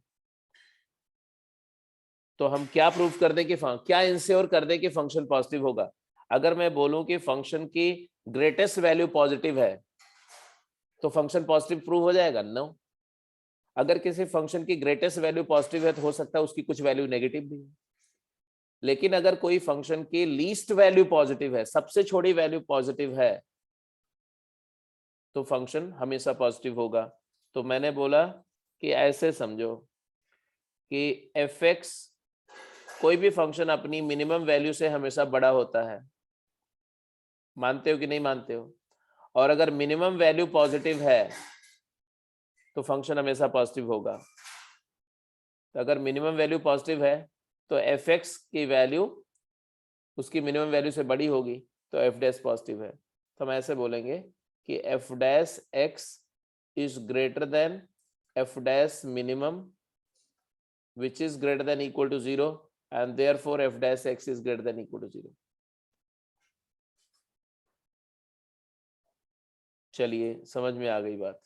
तो हम क्या प्रूव कर दें कि क्या इंश्योर कर दें कि फंक्शन पॉजिटिव होगा? अगर मैं बोलूं कि फंक्शन की ग्रेटेस्ट वैल्यू पॉजिटिव है तो फंक्शन पॉजिटिव प्रूव हो जाएगा? नो। अगर किसी फंक्शन की ग्रेटेस्ट वैल्यू पॉजिटिव है तो हो सकता है उसकी कुछ वैल्यू नेगेटिव भी है। लेकिन अगर कोई फंक्शन की लीस्ट वैल्यू पॉजिटिव है, सबसे छोटी वैल्यू पॉजिटिव है, तो फंक्शन हमेशा पॉजिटिव होगा। तो मैंने बोला कि ऐसे समझो कि f(x) कोई भी फंक्शन अपनी मिनिमम वैल्यू से हमेशा बड़ा होता है। मानते हो कि नहीं मानते हो? और अगर मिनिमम वैल्यू पॉजिटिव है तो फंक्शन हमेशा पॉजिटिव होगा। तो अगर मिनिमम वैल्यू पॉजिटिव है तो f(x) की वैल्यू उसकी मिनिमम वैल्यू से बड़ी होगी, तो f' पॉजिटिव है। तो हम ऐसे बोलेंगे कि f'(x) is greater than f' minimum which is greater than equal to 0 and therefore f'(x) is greater than equal to 0। चलिए समझ में आ गई बात।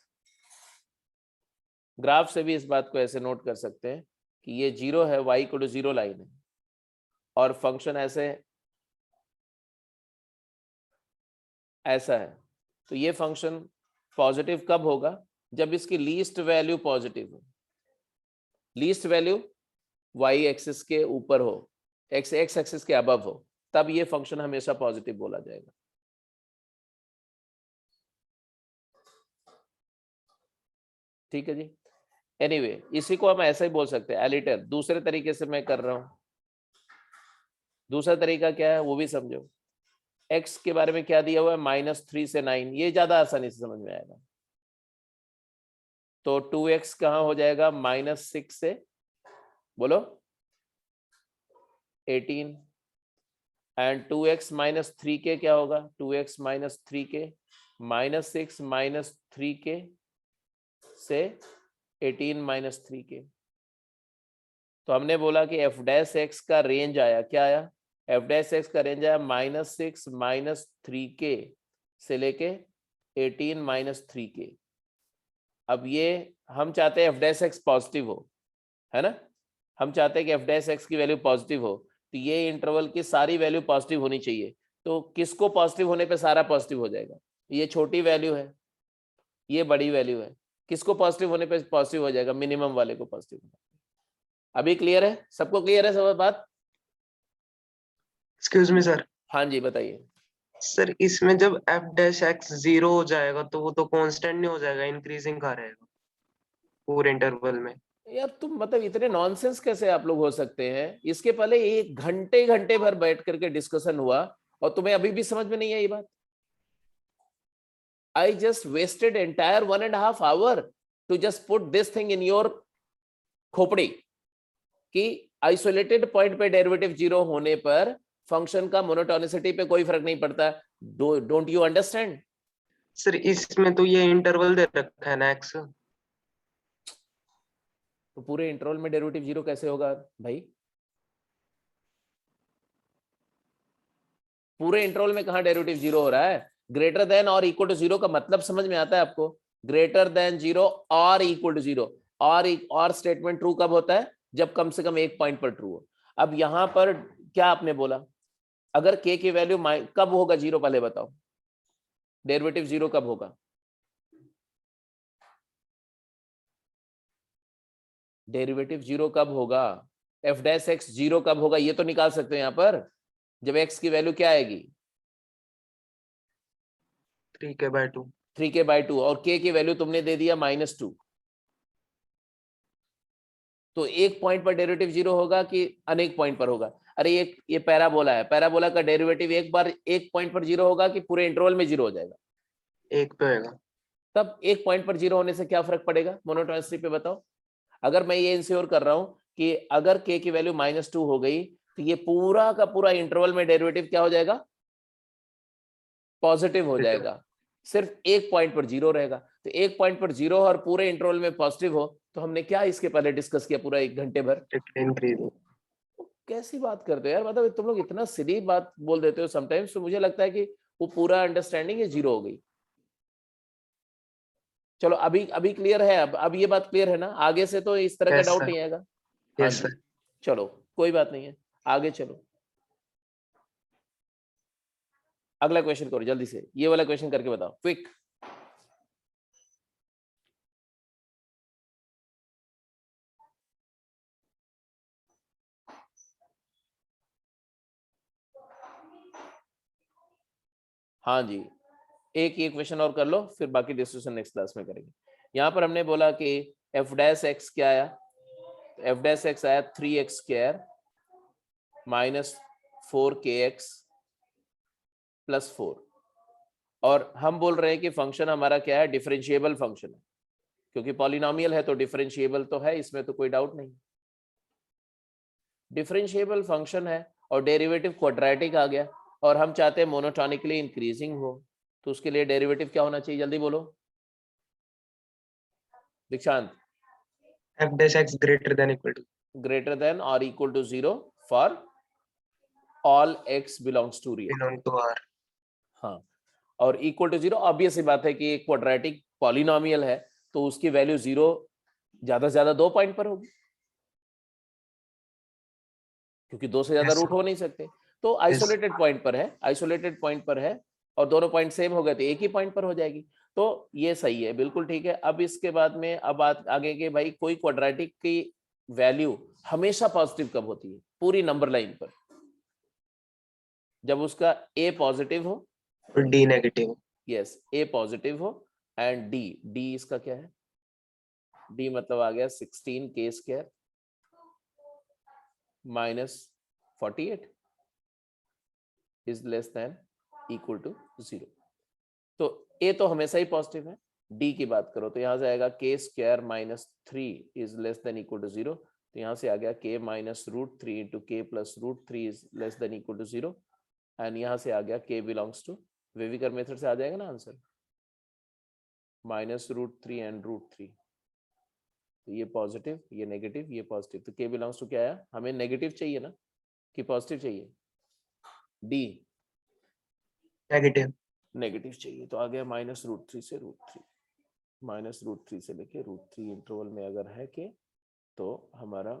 ग्राफ से भी इस बात को ऐसे नोट कर सकते हैं कि ये 0 है, y इक्वल टू 0 लाइन है, और फंक्शन ऐसा है। तो ये फंक्शन पॉजिटिव कब होगा? जब इसकी लीस्ट वैल्यू पॉजिटिव हो। लीस्ट वैल्यू y एक्सिस के ऊपर हो, x एक्सिस के अबव हो, तब ये फंक्शन हमेशा पॉजिटिव बोला जाएगा। ठीक है जी। एनीवे, इसी को हम ऐसा ही बोल सकते हैं एलिटर। दूसरे तरीके से मैं कर रहा हूं। दूसरा तरीका क्या है वो भी समझो। x के बारे में क्या दिया हुआ है? -3 से 9। ये ज्यादा आसानी से समझ में आएगा। तो 2x कहाँ हो जाएगा? -6 से बोलो 18। एंड 2x - 3k क्या होगा? 2x - 3k -6 - 3k से 18 - 3k। तो हमने बोला कि f' का रेंज आया, क्या आया? f' का रेंज आया -6 - 3k से लेके 18 - 3k। अब ये हम चाहते हैं f' पॉजिटिव हो, है ना? हम चाहते हैं कि f' की वैल्यू पॉजिटिव हो, तो ये इंटरवल की सारी वैल्यू पॉजिटिव होनी चाहिए। तो किसको पॉजिटिव होने पे सारा पॉजिटिव हो जाएगा? ये छोटी वैल्यू है, ये बड़ी वैल्यू है। किसको पॉजिटिव होने पे पॉजिटिव हो जाएगा? मिनिमम वाले को पॉजिटिव। अभी क्लियर है? सबको क्लियर है सब बात? Excuse me sir. हाँ जी बताइए। सर इसमें जब f'(x) 0 हो जाएगा तो वो तो कांस्टेंट नहीं हो जाएगा, इंक्रीजिंग का रहेगा पूरे इंटरवल में। यार तुम मतलब इतने नॉनसेंस कैसे आप लोग हो सकते हैं? इसके पहले 1 घंटे भर बैठ करके डिस्कशन हुआ और तुम्हें अभी भी समझ में नहीं आई बात? I just wasted entire 1.5 hour to just put this thing in your खोपड़ी कि आइसोलेटेड पॉइंट पे डेरिवेटिव 0 होने पर फंक्शन का मोनोटोनिसिटी पे कोई फर्क नहीं पड़ता। Don't you understand? सर इसमें तो ये इंटरवल दे रखा है ना x। तो पूरे इंटरवल में डेरिवेटिव 0 कैसे होगा भाई? पूरे इंटरवल में कहां डेरिवेटिव 0 हो रहा है? ग्रेटर देन और इक्वल टू 0 का मतलब समझ में आता है आपको? ग्रेटर देन 0 और इक्वल टू 0। और स्टेटमेंट ट्रू कब होता है? जब कम से कम एक पॉइंट पर ट्रू हो। अब यहां पर क्या आपने बोला? अगर k की वैल्यू कब होगा 0? पहले बताओ, डेरिवेटिव 0 कब होगा? डेरिवेटिव 0 कब होगा? f'(x) 0 कब होगा? ये तो निकाल सकते हो यहां पर, जब x की वैल्यू क्या आएगी? 3k/2। 3k/2 और k की वैल्यू तुमने दे दिया -2। तो एक पॉइंट पर डेरिवेटिव 0 होगा कि अनेक पॉइंट पर होगा? अरे ये पैराबोला है, पैराबोला का डेरिवेटिव एक बार एक पॉइंट पर 0 होगा कि पूरे इंटरवल में 0 हो जाएगा? एक पे होगा। तब एक पॉइंट पर 0 होने से क्या फर्क पड़ेगा मोनोटोनिसिटी पे? बताओ। अगर मैं ये इंश्योर कर रहा हूं कि अगर k की वैल्यू -2 हो गई तो ये पूरा का पूरा इंटरवल में डेरिवेटिव क्या हो जाएगा? पॉजिटिव हो जाएगा। सिर्फ एक पॉइंट पर 0 रहेगा। तो एक पॉइंट पर 0 और पूरे इंटरवल में पॉजिटिव हो, तो हमने क्या इसके पहले डिस्कस किया पूरा 1 घंटे भर? इंक्रीजिंग। कैसी बात करते हो यार, मतलब तुम लोग इतना सिली बात बोल देते हो समटाइम्स, तो मुझे लगता है कि वो पूरा अंडरस्टैंडिंग है जीरो हो गई। चलो अभी अभी क्लियर है, अब ये बात क्लियर है ना, आगे से तो इस तरह का यस डाउट सर, नहीं आएगा। हाँ यस जी, सर। चलो कोई बात नहीं है, आगे चलो अगला क्वेश्चन करो जल्दी से, ये वाला क्वेश्चन करके बताओ क्विक। हाँ जी, एक ये क्वेश्चन और कर लो, फिर बाकी डिस्कशन नेक्स्ट क्लास में करेंगे। यहाँ पर हमने बोला कि एफ डैश एक्स क्या आया, एफ डैश एक्स आया 3x² माइनस 4kx प्लस 4, और हम बोल रहे हैं कि फंक्शन हमारा क्या है, डिफरेंशिएबल फंक्शन है, क्योंकि पॉलिनोमियल है तो डिफरेंशिएबल तो है, इसमें तो कोई डाउट नहीं। डिफरेंशिएबल फंक्शन है और डेरिवेटिव क्वाड्रेटिक आ गया, और हम चाहते हैं मोनोटोनिकली इंक्रीजिंग हो, तो उसके लिए डेरिवेटिव क्या होना चाहिए, जल्दी बोलो Dikshant. F dash x greater than equal to greater than और equal to 0 for all x belongs to real. Belong to R. हाँ, और इक्वल टू 0 ऑब्वियस सी बात है कि एक क्वाड्रेटिक पॉलिनोमियल है तो उसकी वैल्यू 0 ज्यादा से ज्यादा 2 पॉइंट पर होगी, क्योंकि 2 से ज्यादा यस रूट सर, हो नहीं सकते। तो आइसोलेटेड पॉइंट पर है, आइसोलेटेड पॉइंट पर है, और दोनों पॉइंट सेम हो गए तो एक ही पॉइंट पर हो जाएगी, तो ये सही है, बिल्कुल ठीक है। अब इसके बाद में अब बात आगे के, भाई कोई क्वाड्रेटिक की वैल्यू हमेशा पॉजिटिव कब होती है पूरी नंबर लाइन पर, जब उसका a पॉजिटिव हो, और d negative. Yes a positive हो, एंड d इसका क्या है, d मतलब आ गया 16k² minus 48 is less than equal to 0। तो a तो हमेशा ही पॉजिटिव है, d की बात करो तो यहां से आएगा k² minus 3 is less than equal to 0, तो यहां से आ गया k minus root 3 into k plus root 3 is less than equal to 0, and यहां से आ गया k belongs to wavy curve method से आ जाएगा ना answer, minus root 3 and root 3, तो ये पॉजिटिव ये नेगेटिव ये पॉजिटिव, तो k बिलोंग्स टू क्या आया, हमें नेगेटिव चाहिए ना कि पॉजिटिव चाहिए, d नेगेटिव। नेगेटिव चाहिए, तो आ गया माइनस रूट 3 से रूट 3, माइनस रूट 3 से लेके रूट 3 इंटरवल में अगर है के, तो हमारा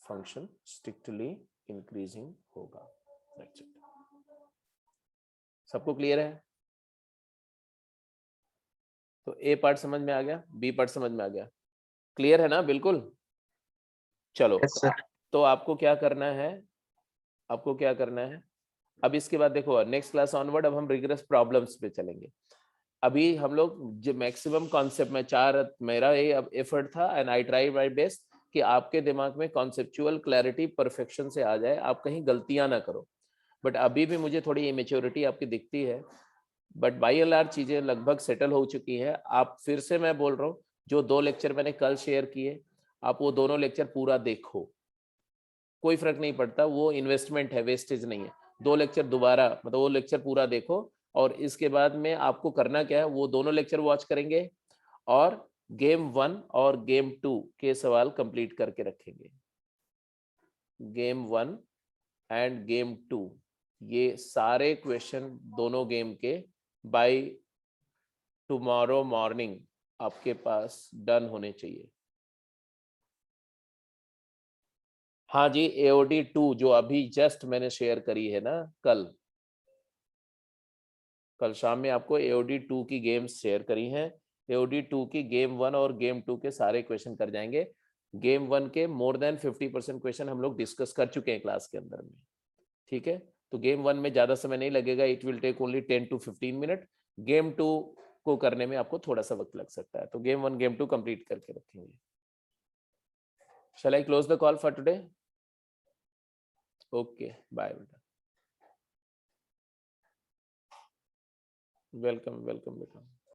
फंक्शन स्ट्रिक्टली इंक्रीजिंग होगा। That's it. सबको क्लियर है? तो ए पार्ट समझ में आ गया, बी पार्ट समझ में आ गया, क्लियर है ना बिल्कुल? चलो, यस सर। तो आपको क्या करना है, आपको क्या करना है, अब इसके बाद देखो नेक्स्ट क्लास ऑनवर्ड अब हम रिगरस प्रॉब्लम्स पे चलेंगे। अभी हम लोग जो मैक्सिमम कॉन्सेप्ट में मेरा ये एफर्ट था and I try my best कि आपके दिमाग में कॉन्सेप्चुअल क्लैरिटी परफेक्शन से आ जाए, आप कहीं गलतियां ना करो, बट अभी भी मुझे थोड़ी इमेच्योरिटी आपकी दिखती है, बट बाई एंड लार्ज चीजें लगभग सेटल हो चुकी है। आप फिर से मैं बोल रहा हूँ, जो 2 लेक्चर मैंने कल शेयर किए, आप वो दोनों लेक्चर पूरा देखो, कोई फर्क नहीं पड़ता, वो इन्वेस्टमेंट है, वेस्टेज नहीं है। 2 लेक्चर दोबारा मतलब वो लेक्चर पूरा देखो, और इसके बाद में आपको करना क्या है, वो दोनों लेक्चर वॉच करेंगे और गेम 1 और गेम 2 के सवाल कंप्लीट करके रखेंगे। गेम 1 एंड गेम 2 ये सारे क्वेश्चन दोनों गेम के बाय टुमारो मॉर्निंग आपके पास डन होने चाहिए। हाँ जी, AOD 2 जो अभी जस्ट मैंने शेयर करी है ना, कल शाम में आपको AOD 2 की गेम्स शेयर करी हैं। AOD 2 की गेम 1 और गेम 2 के सारे क्वेश्चन कर जाएंगे। गेम 1 के मोर देन 50% क्वेश्चन हम लोग डिस्कस कर चुके हैं क्लास के अंदर में, ठीक है? तो गेम 1 में ज्यादा समय नहीं लगेगा, it will take only 10 to 15 minute. Game 2 को करने में आपको थोड़ा सा वक्त लग सकता है, तो गेम 1 गेम 2 कंप्लीट करके रखेंगे। Shall I close the call for today? Okay, bye बेटा। वेलकम वेलकम बेटा।